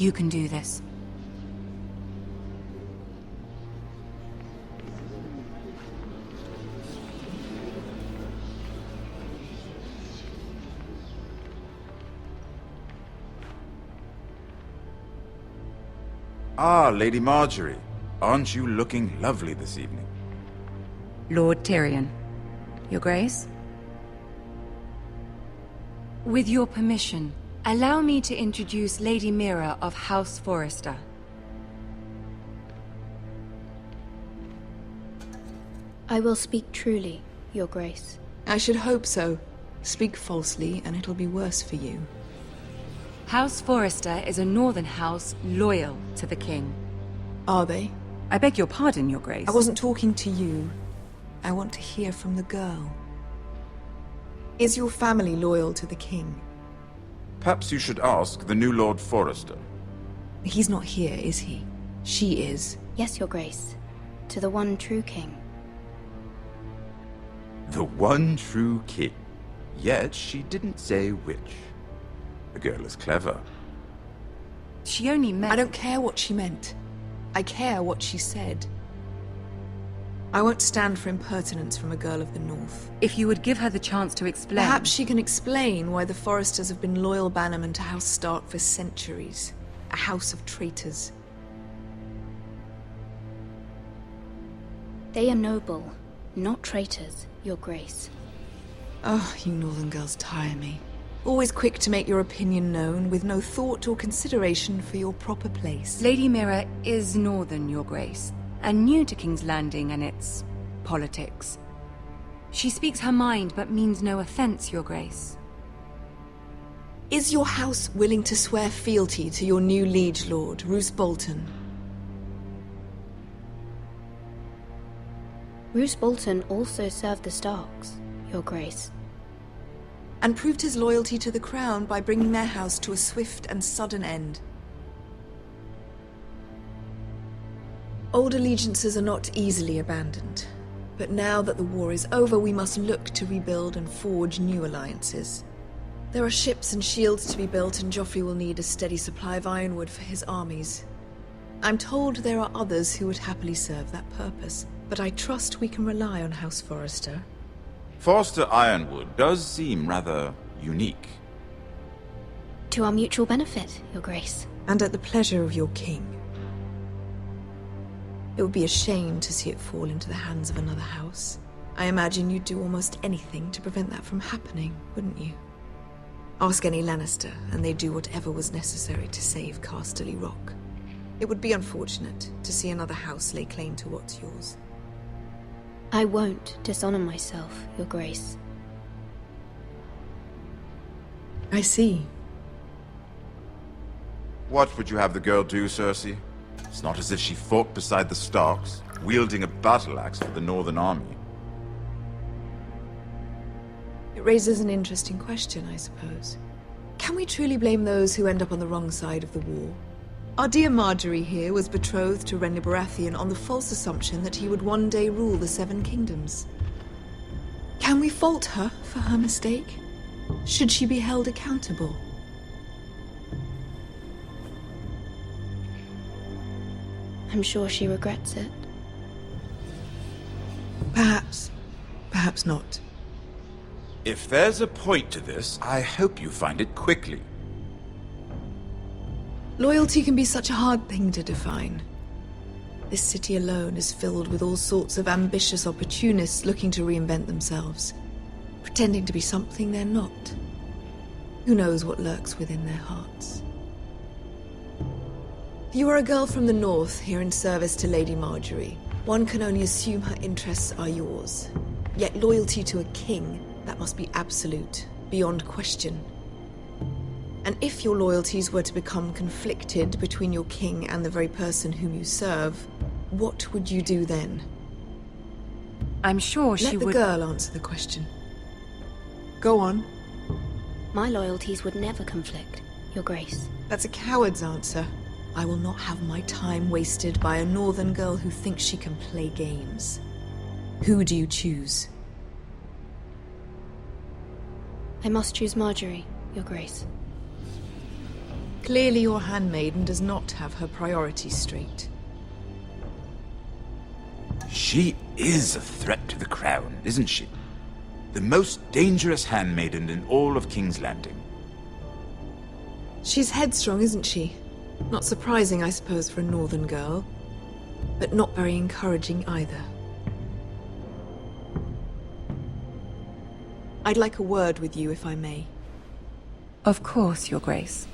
You can do this. Ah, Lady Marjorie. Aren't you looking lovely this evening? Lord Tyrion. Your Grace? With your permission, allow me to introduce Lady Mira of House Forrester. I will speak truly, Your Grace. I should hope so. Speak falsely, and it'll be worse for you. House Forrester is a northern house loyal to the king. Are they? I beg your pardon, Your Grace. I wasn't talking to you. I want to hear from the girl. Is your family loyal to the king? Perhaps you should ask the new Lord Forrester. He's not here, is he? She is. Yes, Your Grace. To the one true king. The one true king. Yet she didn't say which. The girl is clever. She only meant... I don't care what she meant. I care what she said. I won't stand for impertinence from a girl of the North. If you would give her the chance to explain... Perhaps she can explain why the Forresters have been loyal bannermen to House Stark for centuries. A house of traitors. They are noble, not traitors, Your Grace. Oh, you Northern girls tire me. Always quick to make your opinion known, with no thought or consideration for your proper place. Lady Mira is northern, Your Grace, and new to King's Landing and its politics. She speaks her mind, but means no offense, Your Grace. Is your house willing to swear fealty to your new liege lord, Roose Bolton? Roose Bolton also served the Starks, Your Grace. And proved his loyalty to the crown by bringing their house to a swift and sudden end. Old allegiances are not easily abandoned, but now that the war is over, we must look to rebuild and forge new alliances. There are ships and shields to be built, and Joffrey will need a steady supply of ironwood for his armies. I'm told there are others who would happily serve that purpose, but I trust we can rely on House Forrester. Forster Ironwood does seem rather unique. To our mutual benefit, Your Grace. And at the pleasure of your king. It would be a shame to see it fall into the hands of another house. I imagine you'd do almost anything to prevent that from happening, wouldn't you? Ask any Lannister, and they'd do whatever was necessary to save Casterly Rock. It would be unfortunate to see another house lay claim to what's yours. I won't dishonor myself, Your Grace. I see. What would you have the girl do, Cersei? It's not as if she fought beside the Starks, wielding a battle axe for the Northern Army. It raises an interesting question, I suppose. Can we truly blame those who end up on the wrong side of the war? Our dear Marjorie here was betrothed to Renly Baratheon on the false assumption that he would one day rule the Seven Kingdoms. Can we fault her for her mistake? Should she be held accountable? I'm sure she regrets it. Perhaps. Perhaps not. If there's a point to this, I hope you find it quickly. Loyalty can be such a hard thing to define. This city alone is filled with all sorts of ambitious opportunists looking to reinvent themselves, pretending to be something they're not. Who knows what lurks within their hearts? You are a girl from the north, here in service to Lady Marjorie. One can only assume her interests are yours. Yet loyalty to a king, that must be absolute, beyond question. And if your loyalties were to become conflicted between your king and the very person whom you serve, what would you do then? I'm sure she would... Let the girl answer the question. Go on. My loyalties would never conflict, Your Grace. That's a coward's answer. I will not have my time wasted by a northern girl who thinks she can play games. Who do you choose? I must choose Marjorie, Your Grace. Clearly your handmaiden does not have her priorities straight. She is a threat to the crown, isn't she? The most dangerous handmaiden in all of King's Landing. She's headstrong, isn't she? Not surprising, I suppose, for a northern girl. But not very encouraging either. I'd like a word with you, if I may. Of course, Your Grace.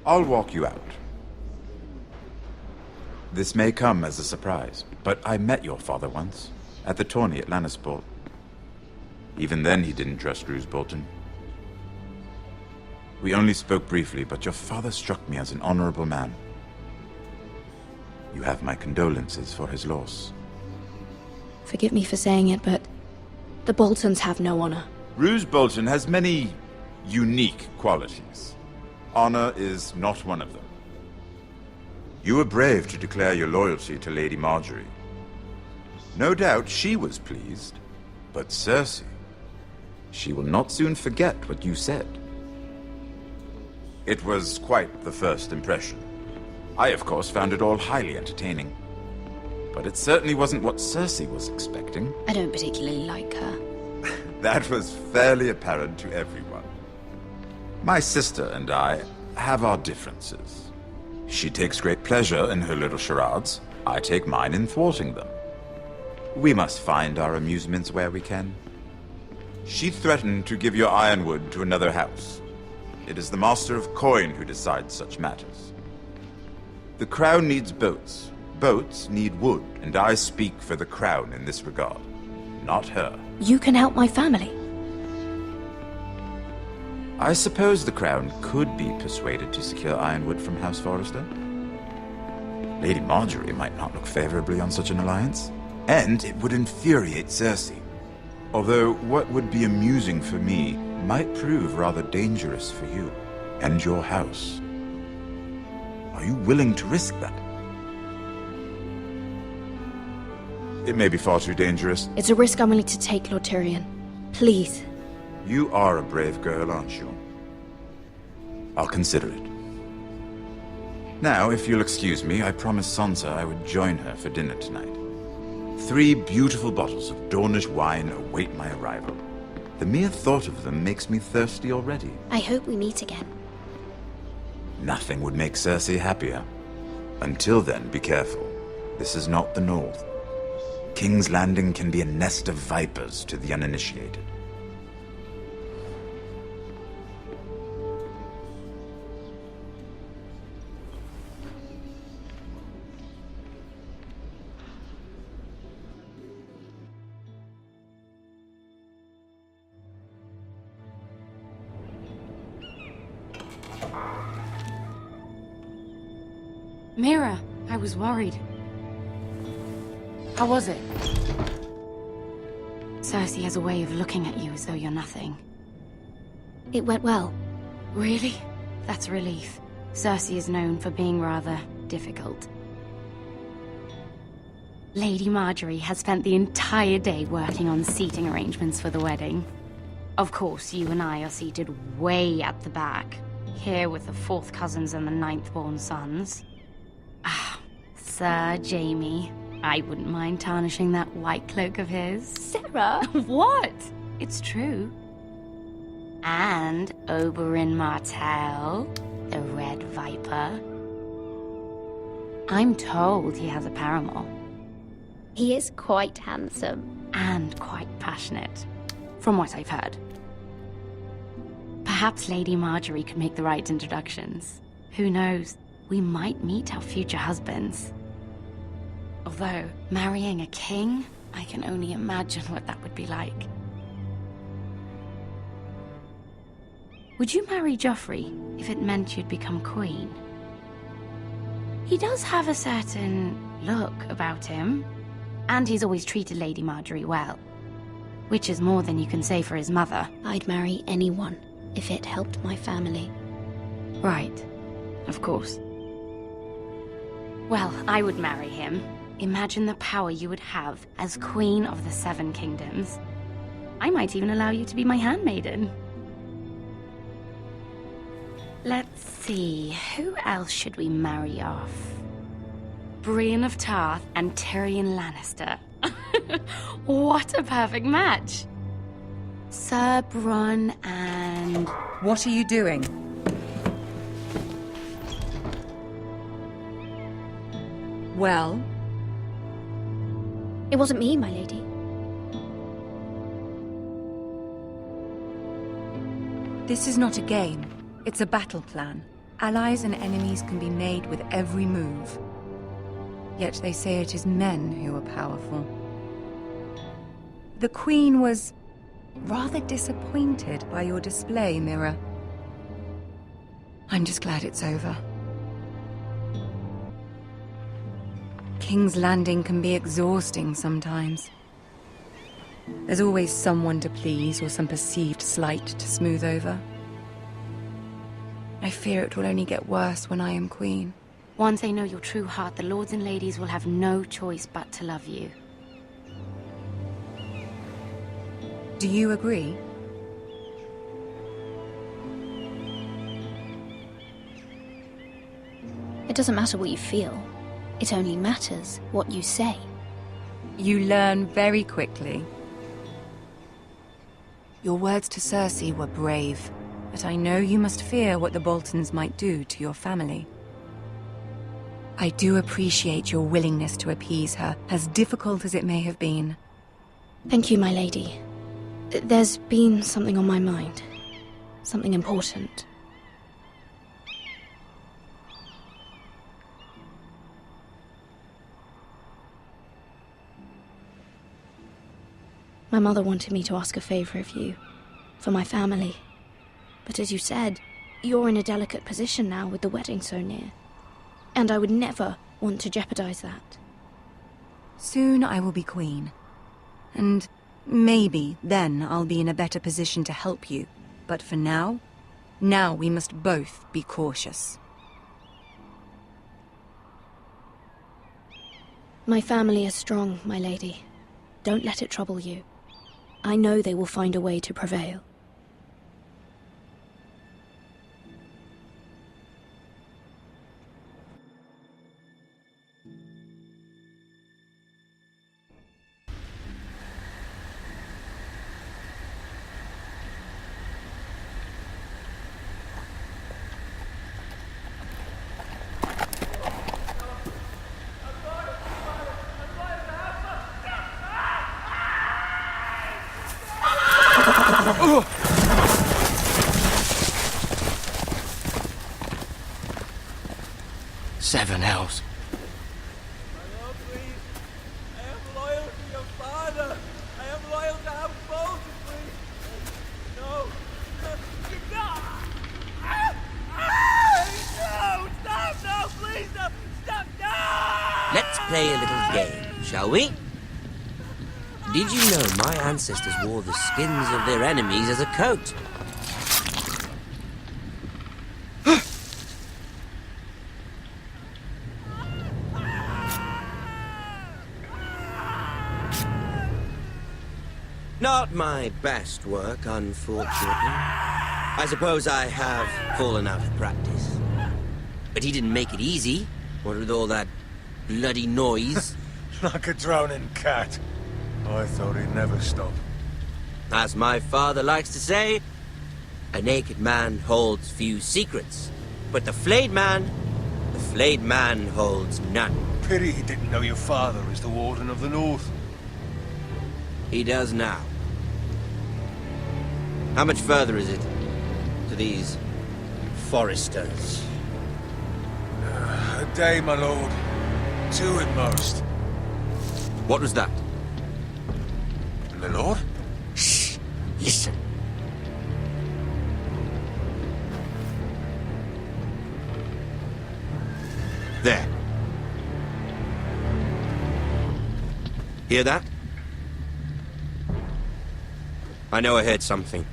I'll walk you out. This may come as a surprise, but I met your father once, at the tourney at Lannisport. Even then he didn't trust Roose Bolton. We only spoke briefly, but your father struck me as an honorable man. You have my condolences for his loss. Forgive me for saying it, but the Boltons have no honor. Roose Bolton has many unique qualities. Honor is not one of them. You were brave to declare your loyalty to Lady Marjorie. No doubt she was pleased, but Cersei, she will not soon forget what you said. It was quite the first impression. I, of course, found it all highly entertaining. But it certainly wasn't what Cersei was expecting. I don't particularly like her. That was fairly apparent to everyone. My sister and I have our differences. She takes great pleasure in her little charades. I take mine in thwarting them. We must find our amusements where we can. She threatened to give your ironwood to another house. It is the Master of Coin who decides such matters. The Crown needs boats. Boats need wood, and I speak for the Crown in this regard, not her. You can help my family. I suppose the Crown could be persuaded to secure ironwood from House Forrester. Lady Marjorie might not look favorably on such an alliance, and it would infuriate Cersei. Although what would be amusing for me might prove rather dangerous for you and your house. Are you willing to risk that? It may be far too dangerous. It's a risk I'm willing to take, Lord Tyrion. Please. You are a brave girl, aren't you? I'll consider it. Now, if you'll excuse me, I promised Sansa I would join her for dinner tonight. 3 beautiful bottles of Dornish wine await my arrival. The mere thought of them makes me thirsty already. I hope we meet again. Nothing would make Cersei happier. Until then, be careful. This is not the North. King's Landing can be a nest of vipers to the uninitiated. Mira, I was worried. How was it? Cersei has a way of looking at you as though you're nothing. It went well. Really? That's a relief. Cersei is known for being rather difficult. Lady Marjorie has spent the entire day working on seating arrangements for the wedding. Of course, you and I are seated way at the back, here with the 4th cousins and the 9th-born sons. Ah, Sir Jaime. I wouldn't mind tarnishing that white cloak of his. Sarah! What? It's true. And Oberyn Martell, the Red Viper. I'm told he has a paramour. He is quite handsome. And quite passionate, from what I've heard. Perhaps Lady Marjorie could make the right introductions. Who knows? We might meet our future husbands. Although, marrying a king, I can only imagine what that would be like. Would you marry Joffrey if it meant you'd become queen? He does have a certain look about him, and he's always treated Lady Marjorie well. Which is more than you can say for his mother. I'd marry anyone if it helped my family. Right. Of course. Well, I would marry him. Imagine the power you would have as Queen of the 7 Kingdoms. I might even allow you to be my handmaiden. Let's see, who else should we marry off? Brienne of Tarth and Tyrion Lannister. What a perfect match! Sir Bronn and... What are you doing? Well? It wasn't me, my lady. This is not a game. It's a battle plan. Allies and enemies can be made with every move. Yet they say it is men who are powerful. The Queen was rather disappointed by your display, Mira. I'm just glad it's over. King's Landing can be exhausting sometimes. There's always someone to please or some perceived slight to smooth over. I fear it will only get worse when I am queen. Once they know your true heart, the lords and ladies will have no choice but to love you. Do you agree? It doesn't matter what you feel. It only matters what you say. You learn very quickly. Your words to Cersei were brave, but I know you must fear what the Boltons might do to your family. I do appreciate your willingness to appease her, as difficult as it may have been. Thank you, my lady. There's been something on my mind. Something important. My mother wanted me to ask a favor of you, for my family. But as you said, you're in a delicate position now with the wedding so near. And I would never want to jeopardize that. Soon I will be queen. And maybe then I'll be in a better position to help you. But for now we must both be cautious. My family is strong, my lady. Don't let it trouble you. I know they will find a way to prevail. Seven hells. Let's play a little game, shall we? Did you know my ancestors wore the skins of their enemies as a coat? Not my best work, unfortunately. I suppose I have fallen out of practice. But he didn't make it easy, what with all that bloody noise. Like a drowning cat. I thought he'd never stop. As my father likes to say, a naked man holds few secrets, but the flayed man holds none. Pity he didn't know your father is the Warden of the North. He does now. How much further is it to these foresters? A day, my lord. 2 at most. What was that? My lord? Shh! Listen. There. Hear that? I know I heard something.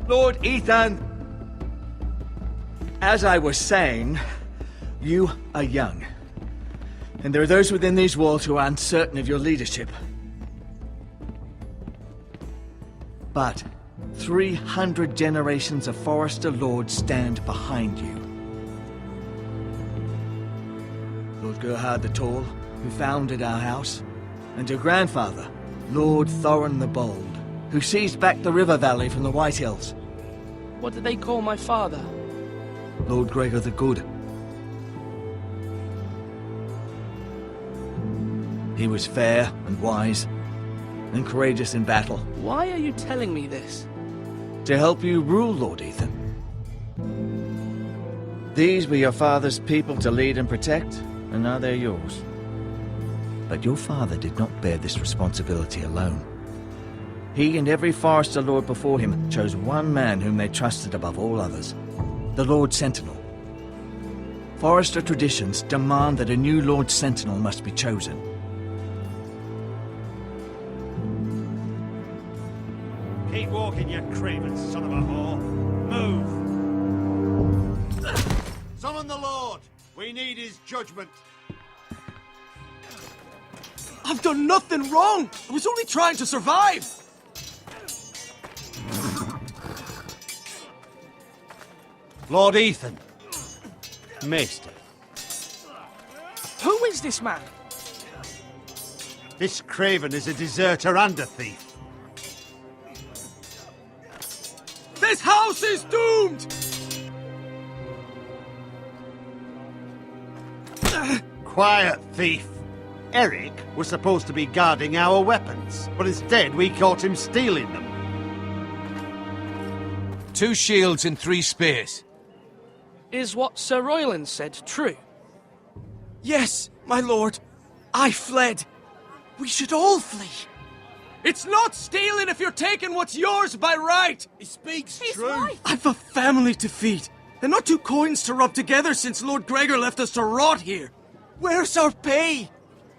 Lord Ethan, as I was saying, you are young. And there are those within these walls who are uncertain of your leadership. But 300 generations of Forester Lords stand behind you. Lord Gerhard the Tall, who founded our house, and your grandfather, Lord Thorin the Bold, who seized back the river valley from the White Hills. What did they call my father? Lord Gregor the Good. He was fair and wise, and courageous in battle. Why are you telling me this? To help you rule, Lord Ethan. These were your father's people to lead and protect, and now they're yours. But your father did not bear this responsibility alone. He and every Forester Lord before him chose one man whom they trusted above all others, the Lord Sentinel. Forester traditions demand that a new Lord Sentinel must be chosen. Keep walking, you craven son of a whore. Move! Summon the Lord! We need his judgment. I've done nothing wrong! I was only trying to survive! Lord Ethan. Maester. Who is this man? This craven is a deserter and a thief. This house is doomed! Quiet, thief. Eric was supposed to be guarding our weapons, but instead we caught him stealing them. 2 shields and 3 spears. Is what Sir Royland said true? Yes, my lord. I fled. We should all flee. It's not stealing if you're taking what's yours by right. He speaks truth. I've a family to feed, and not 2 coins to rub together since Lord Gregor left us to rot here. Where's our pay?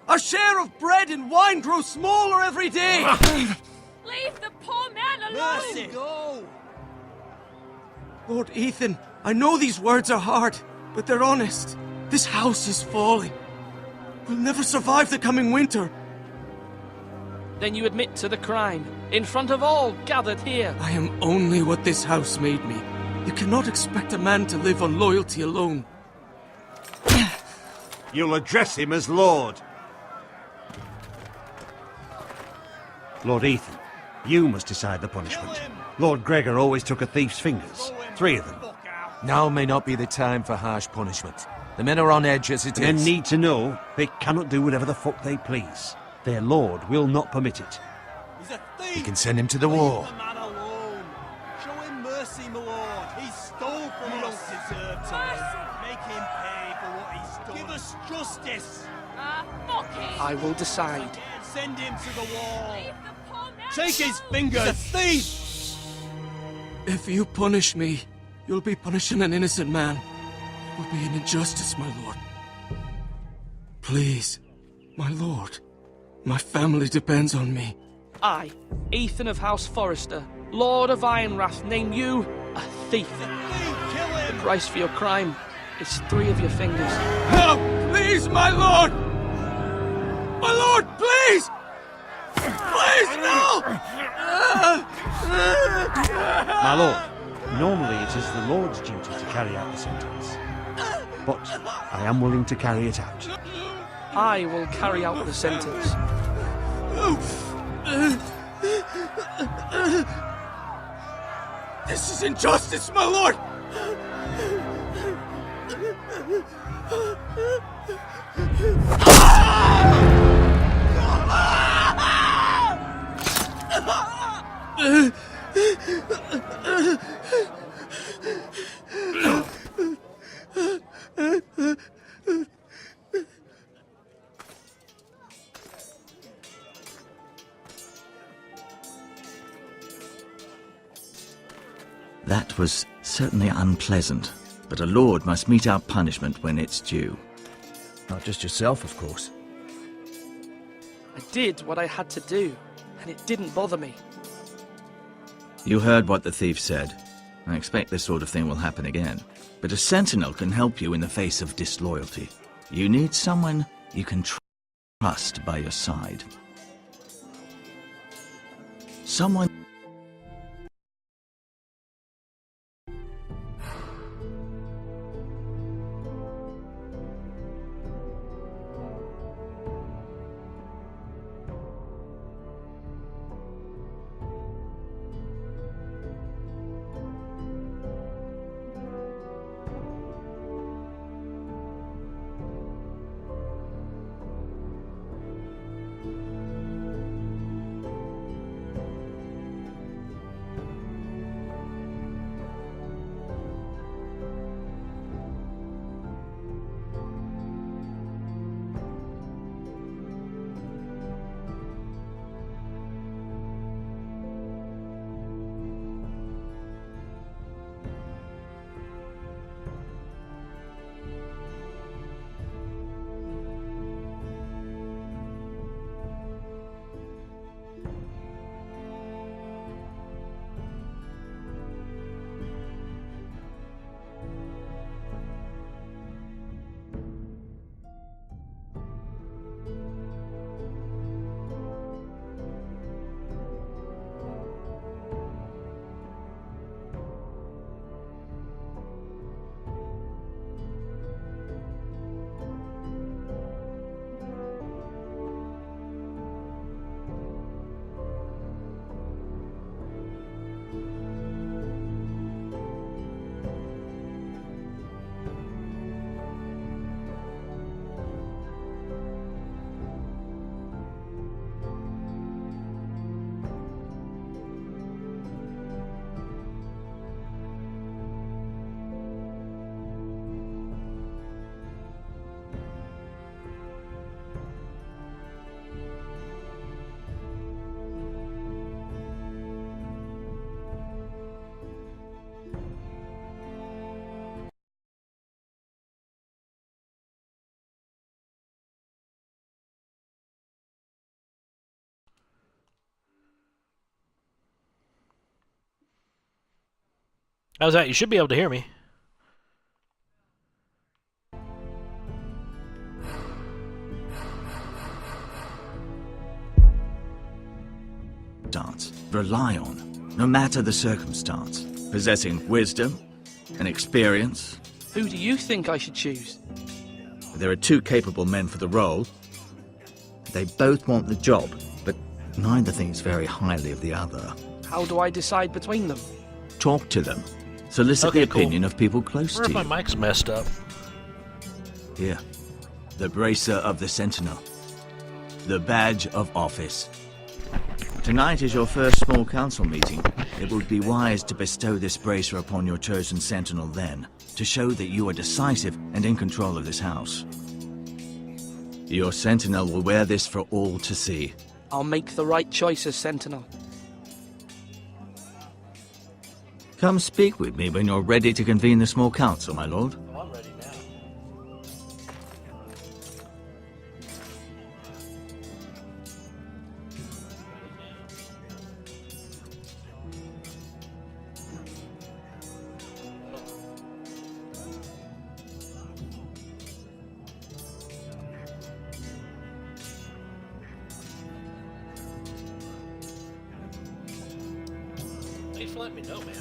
Our share of bread and wine grows smaller every day. Leave the poor man alone! Mercy. Go! Lord Ethan, I know these words are hard, but they're honest. This house is falling. We'll never survive the coming winter. Then you admit to the crime, in front of all gathered here. I am only what this house made me. You cannot expect a man to live on loyalty alone. You'll address him as Lord. Lord Ethan, you must decide the punishment. Lord Gregor always took a thief's fingers. 3 of them. Now may not be the time for harsh punishment. The men are on edge as it Men is. need to know they cannot do whatever the fuck they please. Their lord will not permit it. He's a thief! We can send him to the war. Leave the man alone. Show him mercy, my lord. He stole from us. He don't deserve to live. Make him pay for what he's done. Give us justice. Fuck it! I will decide. Send him to the wall. Take his fingers. He's a thief! If you punish me, you'll be punishing an innocent man. It will be an injustice, my lord. Please, my lord. My family depends on me. I, Ethan of House Forrester, Lord of Ironwrath, name you a thief. Kill him! The price for your crime is 3 of your fingers. Help! Please, my lord! My lord, please! Please, no! My lord, normally it is the lord's duty to carry out the sentence. But I am willing to carry it out. I will carry out the sentence. This is injustice, my lord! That was certainly unpleasant, but a lord must mete out punishment when it's due. Not just yourself, of course. I did what I had to do, and it didn't bother me. You heard what the thief said. I expect this sort of thing will happen again. But a sentinel can help you in the face of disloyalty. You need someone you can trust by your side. Someone... How's that? You should be able to hear me. Rely on, no matter the circumstance. Possessing wisdom and experience. Who do you think I should choose? There are 2 capable men for the role. They both want the job, but neither thinks very highly of the other. How do I decide between them? Talk to them. Solicit the opinion of people close Where to if you. my mic's messed up? Here. The Bracer of the Sentinel. The Badge of Office. Tonight is your first small council meeting. It would be wise to bestow this bracer upon your chosen sentinel then, to show that you are decisive and in control of this house. Your sentinel will wear this for all to see. I'll make the right choice as sentinel. Come speak with me when you're ready to convene the small council, my lord. I'm ready now. Thanks for letting me know, man.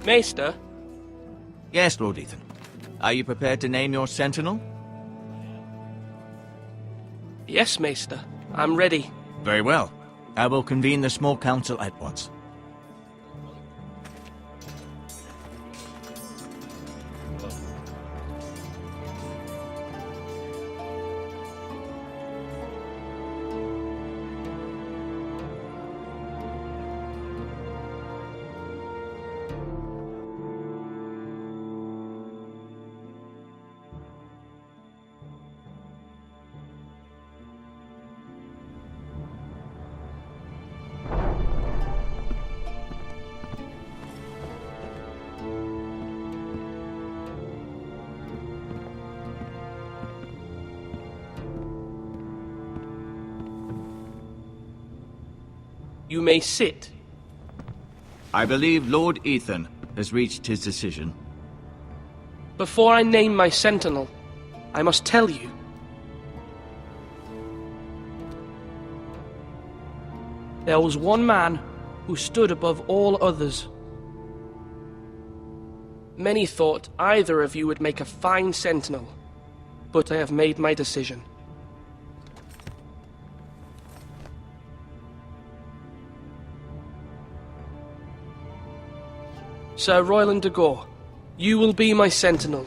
Maester? Yes, Lord Ethan. Are you prepared to name your sentinel? Yes, Maester. I'm ready. Very well. I will convene the small council at once. You may sit. I believe Lord Ethan has reached his decision. Before I name my sentinel, I must tell you. There was one man who stood above all others. Many thought either of you would make a fine sentinel, but I have made my decision. Sir Royland de Gore, you will be my sentinel.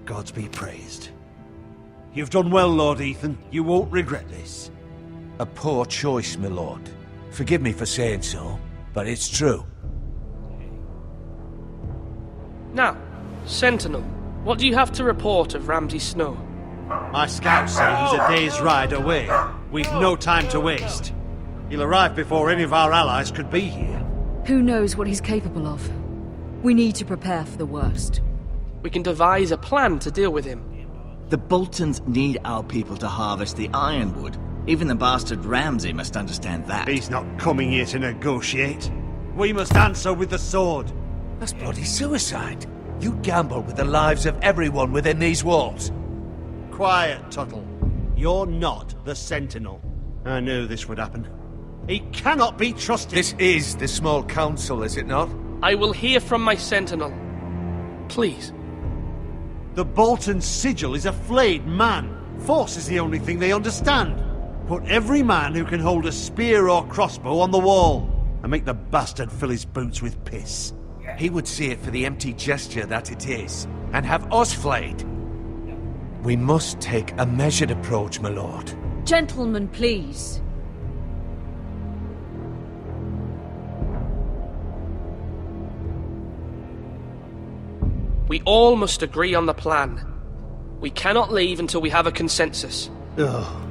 Gods be praised. You've done well, Lord Ethan. You won't regret this. A poor choice, my lord. Forgive me for saying so, but it's true. Now, sentinel, what do you have to report of Ramsay Snow? My scouts say he's a day's ride away. We've no time to waste. He'll arrive before any of our allies could be here. Who knows what he's capable of? We need to prepare for the worst. We can devise a plan to deal with him. The Boltons need our people to harvest the ironwood. Even the bastard Ramsay must understand that. He's not coming here to negotiate. We must answer with the sword. That's bloody suicide. You gamble with the lives of everyone within these walls. Quiet, Tuttle. You're not the Sentinel. I knew this would happen. He cannot be trusted. This is the small council, is it not? I will hear from my sentinel. Please. The Bolton sigil is a flayed man. Force is the only thing they understand. Put every man who can hold a spear or crossbow on the wall, and make the bastard fill his boots with piss. He would see it for the empty gesture that it is, and have us flayed. We must take a measured approach, my lord. Gentlemen, please. We all must agree on the plan. We cannot leave until we have a consensus. Ugh.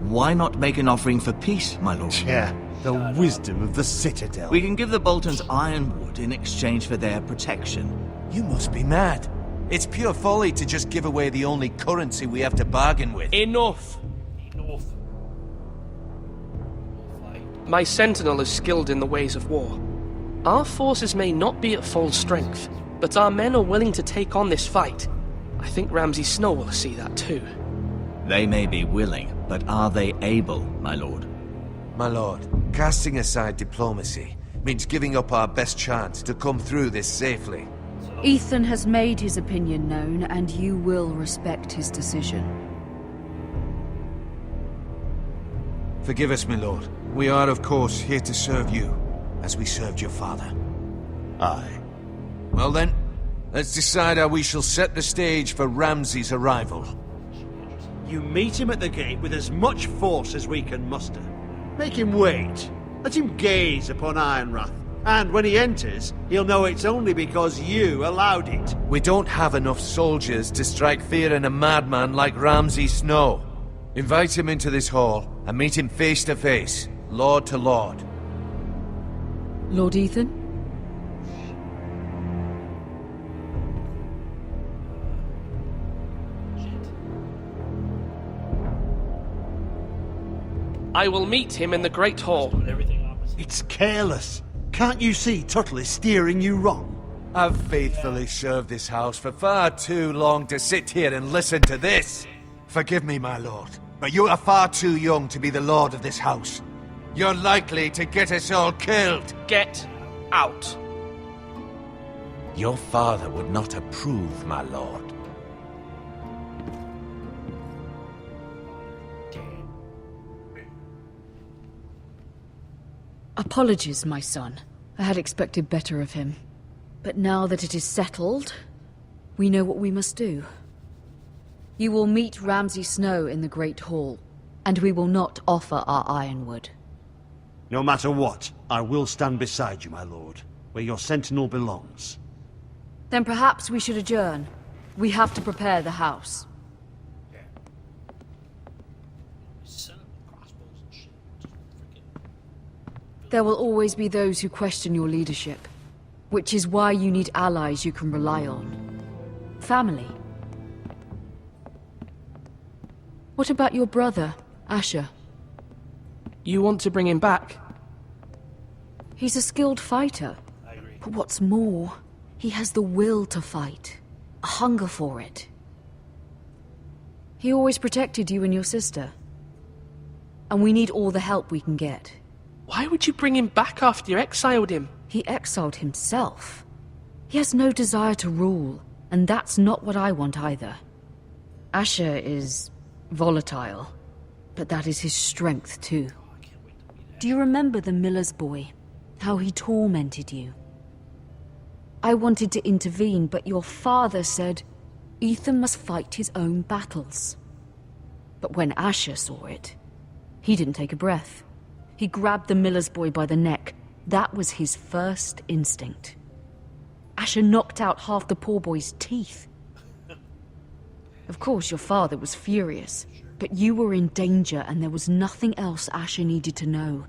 Why not make an offering for peace, my lord? Yeah, the wisdom of the Citadel. We can give the Boltons ironwood in exchange for their protection. You must be mad. It's pure folly to just give away the only currency we have to bargain with. Enough! Enough. My sentinel is skilled in the ways of war. Our forces may not be at full strength, but our men are willing to take on this fight. I think Ramsay Snow will see that too. They may be willing, but are they able, my lord? My lord, casting aside diplomacy means giving up our best chance to come through this safely. Ethan has made his opinion known, and you will respect his decision. Forgive us, my lord. We are, of course, here to serve you, as we served your father. Aye. Well then, let's decide how we shall set the stage for Ramsay's arrival. You meet him at the gate with as much force as we can muster. Make him wait. Let him gaze upon Ironrath. And when he enters, he'll know it's only because you allowed it. We don't have enough soldiers to strike fear in a madman like Ramsay Snow. Invite him into this hall and meet him face to face, lord to lord. Lord Ethan? I will meet him in the Great Hall. It's careless. Can't you see Tuttle is steering you wrong? I've faithfully served this house for far too long to sit here and listen to this. Forgive me, my lord, but you are far too young to be the lord of this house. You're likely to get us all killed. Get out. Your father would not approve, my lord. Apologies, my son. I had expected better of him. But now that it is settled, we know what we must do. You will meet Ramsay Snow in the Great Hall, and we will not offer our ironwood. No matter what, I will stand beside you, my lord, where your sentinel belongs. Then perhaps we should adjourn. We have to prepare the house. There will always be those who question your leadership, which is why you need allies you can rely on. Family. What about your brother, Asher? You want to bring him back? He's a skilled fighter. But what's more, he has the will to fight, a hunger for it. He always protected you and your sister. And we need all the help we can get. Why would you bring him back after you exiled him? He exiled himself. He has no desire to rule, and that's not what I want either. Asher is volatile, but that is his strength too. Do you remember the miller's boy? How he tormented you? I wanted to intervene, but your father said Ethan must fight his own battles. But when Asher saw it, he didn't take a breath. He grabbed the miller's boy by the neck. That was his first instinct. Asher knocked out half the poor boy's teeth. Of course, your father was furious, but you were in danger and there was nothing else Asher needed to know.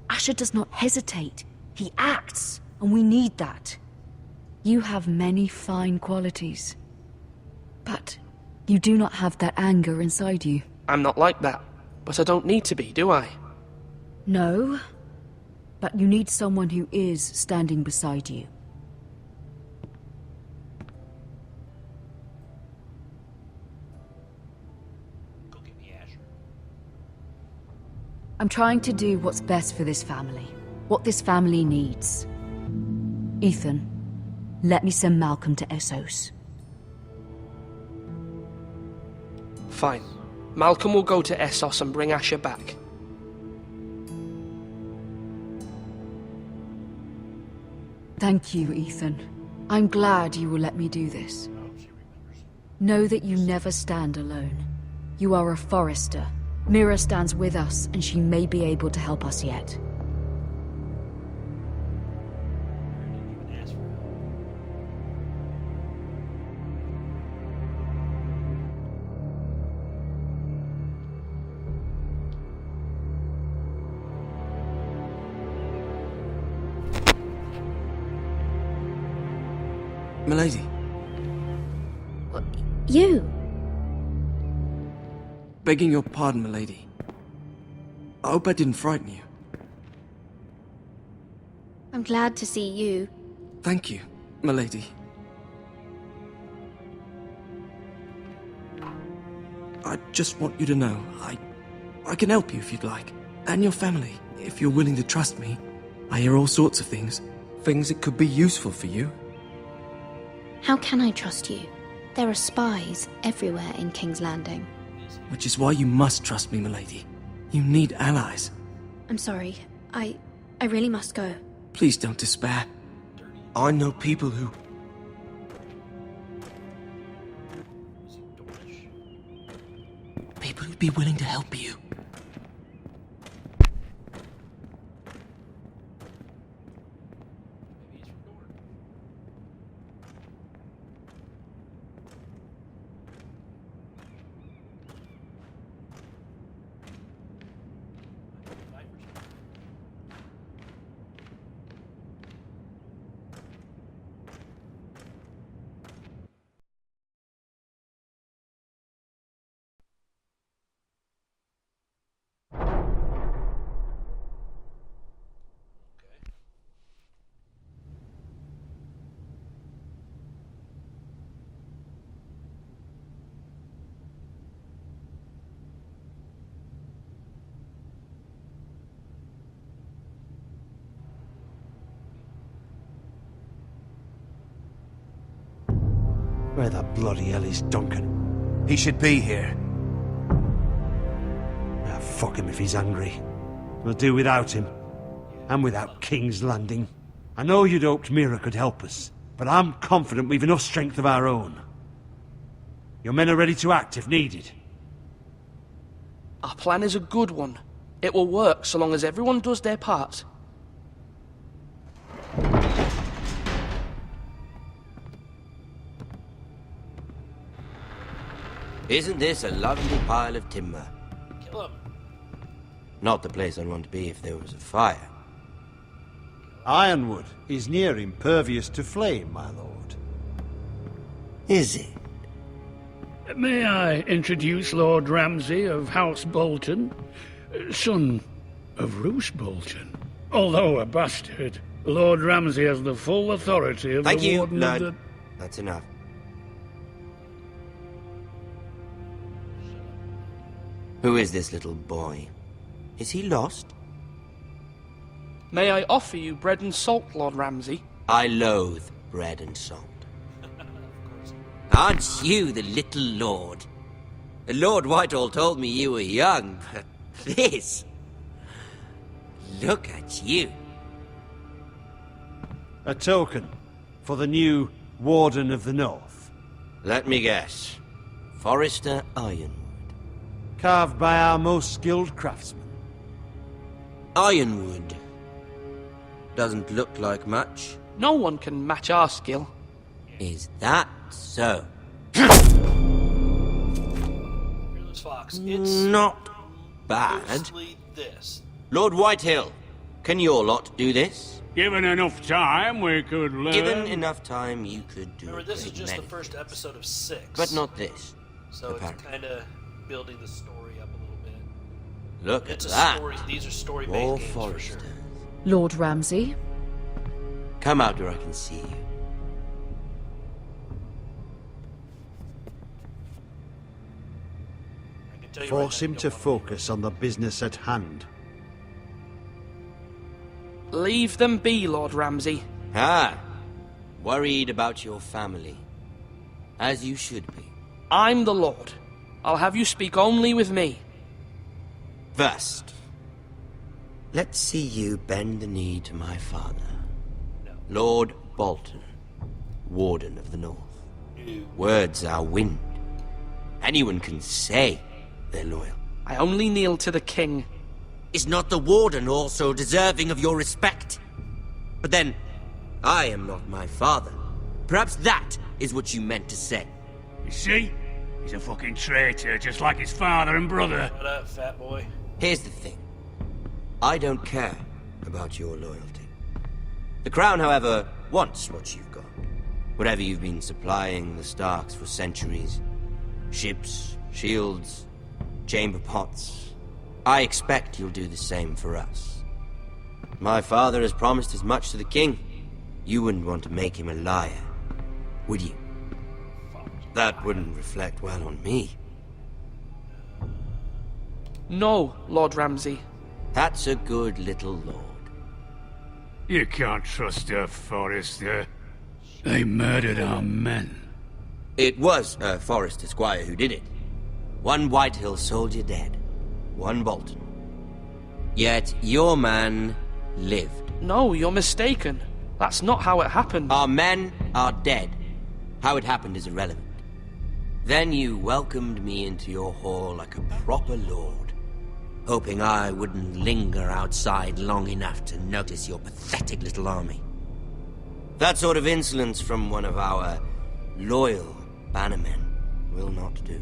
Asher does not hesitate. He acts, and we need that. You have many fine qualities, but you do not have that anger inside you. I'm not like that, but I don't need to be, do I? No, but you need someone who is standing beside you. I'm trying to do what's best for this family, what this family needs. Ethan, let me send Malcolm to Essos. Fine. Malcolm will go to Essos and bring Asher back. Thank you, Ethan. I'm glad you will let me do this. Know that you never stand alone. You are a forester. Mira stands with us, and she may be able to help us yet. Milady. You? Begging your pardon, milady. I hope I didn't frighten you. I'm glad to see you. Thank you, milady. I just want you to know, I can help you if you'd like. And your family, if you're willing to trust me. I hear all sorts of things. Things that could be useful for you. How can I trust you? There are spies everywhere in King's Landing. Which is why you must trust me, milady. You need allies. I'm sorry. I really must go. Please don't despair. I know people who... People who'd be willing to help you. Where the bloody hell is Duncan? He should be here. Ah, fuck him if he's angry. We'll do without him. And without King's Landing. I know you'd hoped Mira could help us, but I'm confident we've enough strength of our own. Your men are ready to act if needed. Our plan is a good one. It will work so long as everyone does their part. Isn't this a lovely pile of timber? Kill him. Not the place I'd want to be if there was a fire. Ironwood is near impervious to flame, my lord. Is it? May I introduce Lord Ramsay of House Bolton, son of Roose Bolton? Although a bastard, Lord Ramsay has the full authority of Thank the you, Warden Lord. of the... That's enough. Who is this little boy? Is he lost? May I offer you bread and salt, Lord Ramsay? I loathe bread and salt. Aren't you the little lord? Lord Whitehall told me you were young, but this... Look at you. A token for the new Warden of the North. Let me guess. Forrester Ironwood. Carved by our most skilled craftsmen. Ironwood. Doesn't look like much. No one can match our skill. Is that so? Fearless Fox, it's not bad. mostly this. Lord Whitehill, can your lot do this? Given enough time, we could learn... Given enough time, you could do Remember, this is great just the many first things. episode of 6. But not this. So apparently. it's kind of building the story up a little bit. Look It's at a that. story. These are story-based More games Forrester. for sure. Lord Ramsay? Come out where I can see you. I can tell you Force right him to focus on the business at hand. Leave them be, Lord Ramsay. Ah, worried about your family. As you should be. I'm the Lord. I'll have you speak only with me. First, let's see you bend the knee to my father. Lord Bolton, Warden of the North. Words are wind. Anyone can say they're loyal. I only kneel to the king. Is not the Warden also deserving of your respect? But then, I am not my father. Perhaps that is what you meant to say. You see? He's a fucking traitor, just like his father and brother. Shut up, fat boy. Here's the thing. I don't care about your loyalty. The Crown, however, wants what you've got. Whatever you've been supplying the Starks for centuries. Ships, shields, chamber pots. I expect you'll do the same for us. My father has promised as much to the king. You wouldn't want to make him a liar, would you? That wouldn't reflect well on me. No, Lord Ramsay. That's a good little lord. You can't trust her, Forrester. They murdered our men. It was Forrester Squire who did it. One Whitehill soldier dead. One Bolton. Yet your man lived. No, you're mistaken. That's not how it happened. Our men are dead. How it happened is irrelevant. Then you welcomed me into your hall like a proper lord, hoping I wouldn't linger outside long enough to notice your pathetic little army. That sort of insolence from one of our loyal bannermen will not do.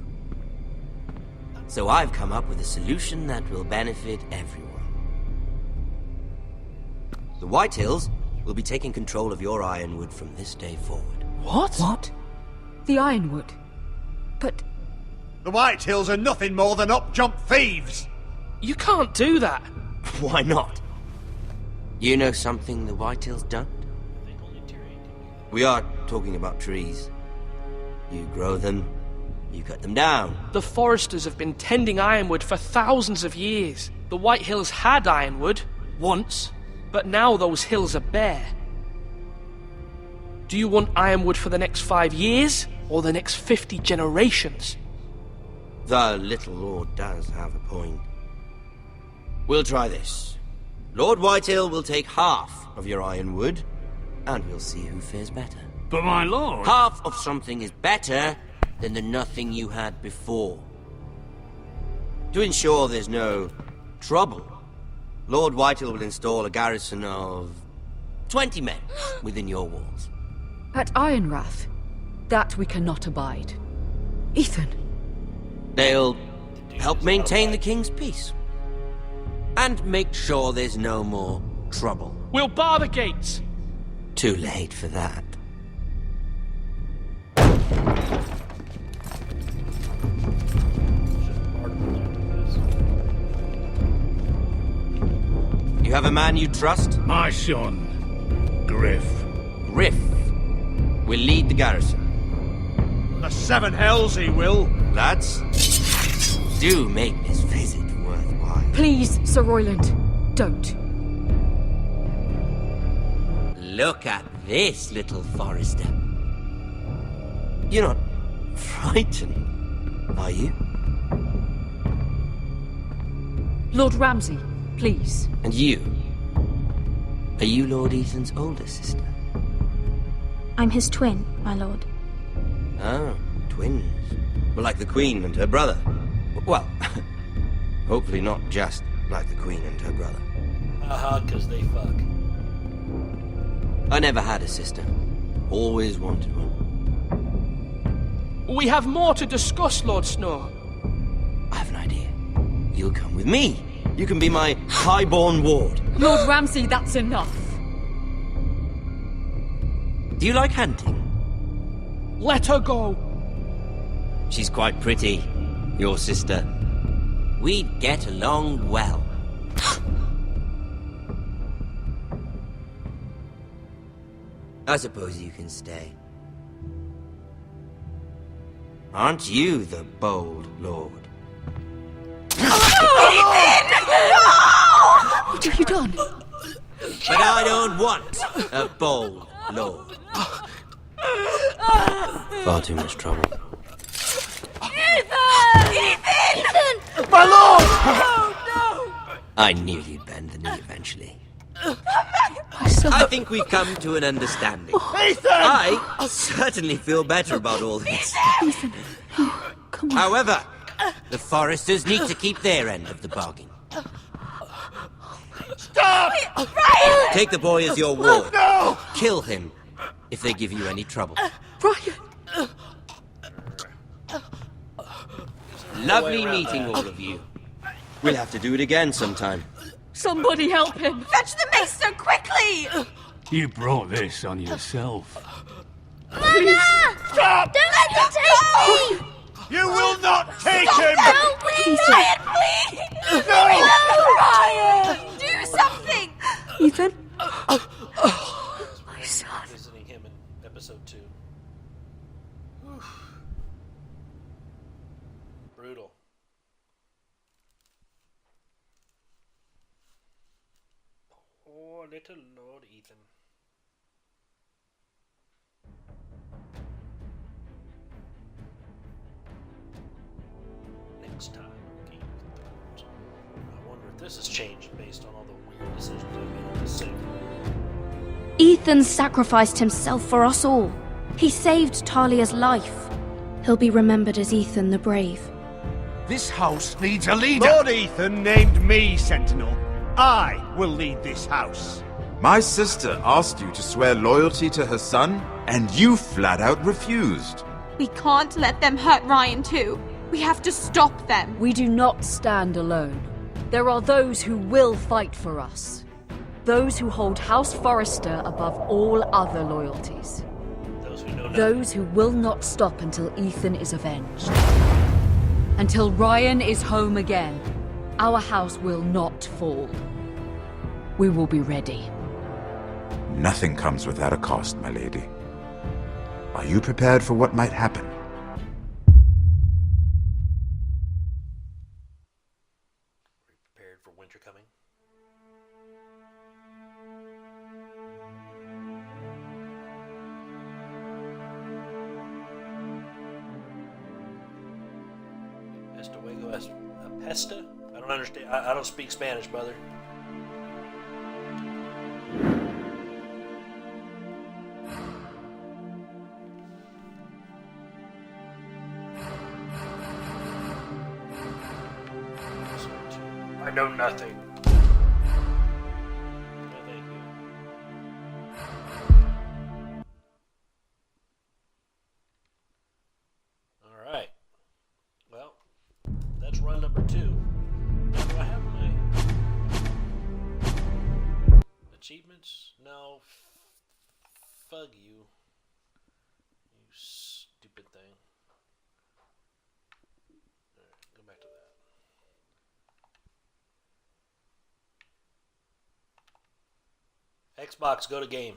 So I've come up with a solution that will benefit everyone. The Whitehills will be taking control of your Ironwood from this day forward. What? What? The Ironwood? But... The Whitehills are nothing more than up-jump thieves! You can't do that! Why not? You know something the Whitehills don't? We are talking about trees. You grow them, you cut them down. The foresters have been tending Ironwood for thousands of years. The Whitehills had Ironwood, once, but now those hills are bare. Do you want Ironwood for the next 5 years, or the next 50 generations? The little lord does have a point. We'll try this. Lord Whitehill will take half of your Ironwood, and we'll see who fares better. But my lord... Half of something is better than the nothing you had before. To ensure there's no trouble, Lord Whitehill will install a garrison of 20 men within your walls. At Ironrath? That we cannot abide. Ethan! They'll help maintain the king's peace. And make sure there's no more trouble. We'll bar the gates! Too late for that. You have a man you trust? My son, Griff. Griff will lead the garrison. The seven hells he will. Lads, do make this visit worthwhile. Please, Sir Royland, don't. Look at this, little forester. You're not frightened, are you? Lord Ramsay, please. And you? Are you Lord Ethan's older sister? I'm his twin, my lord. Ah, twins. Well, like the Queen and her brother. Well, hopefully not just like the Queen and her brother. Haha, 'cause they fuck. I never had a sister. Always wanted one. We have more to discuss, Lord Snow. I have an idea. You'll come with me. You can be my highborn ward. Lord Ramsay, that's enough. Do you like hunting? Let her go. She's quite pretty, your sister. We'd get along well. I suppose you can stay. Aren't you the bold lord? What have you done? But I don't want a bold lord. Far too much trouble. Ethan! My lord! Oh, I knew you'd bend the knee eventually. no! I think we've come to an understanding. Ethan! I certainly feel better about all this. Ethan, oh, come on. However, the foresters need to keep their end of the bargain. Stop! Brian! Take the boy as your ward. No! Kill him if they give you any trouble. Brian! Lovely meeting all of you. We'll have to do it again sometime. Somebody help him! Fetch the maester, quickly! You brought this on yourself. Mama! Stop! Don't let him take me! You will not take him! No, please! Brian, please! No! Brian! Do something! Ethan? My son. Visiting him in episode 2. Whew. Brutal. Poor little Lord Ethan. Next time, Game of Thrones. I wonder if this awareness has changed based on all the weird decisions I've made in this city. Ethan sacrificed himself for us all. He saved Talia's life. He'll be remembered as Ethan the Brave. This house needs a leader. Lord Ethan named me Sentinel. I will lead this house. My sister asked you to swear loyalty to her son, and you flat out refused. We can't let them hurt Ryan too. We have to stop them. We do not stand alone. There are those who will fight for us. Those who hold House Forrester above all other loyalties. Those who know nothing. Those who will not stop until Ethan is avenged. Until Ryan is home again, our house will not fall. We will be ready. Nothing comes without a cost, my lady. Are you prepared for what might happen? Prepared for winter coming? Pesta? I don't understand. I don't speak Spanish, mother. I know nothing. No, thank you. Alright. Well, that's run number 2. Do I have my achievements? No. Fug you. You stupid thing. Alright, go back to that. Xbox, go to game.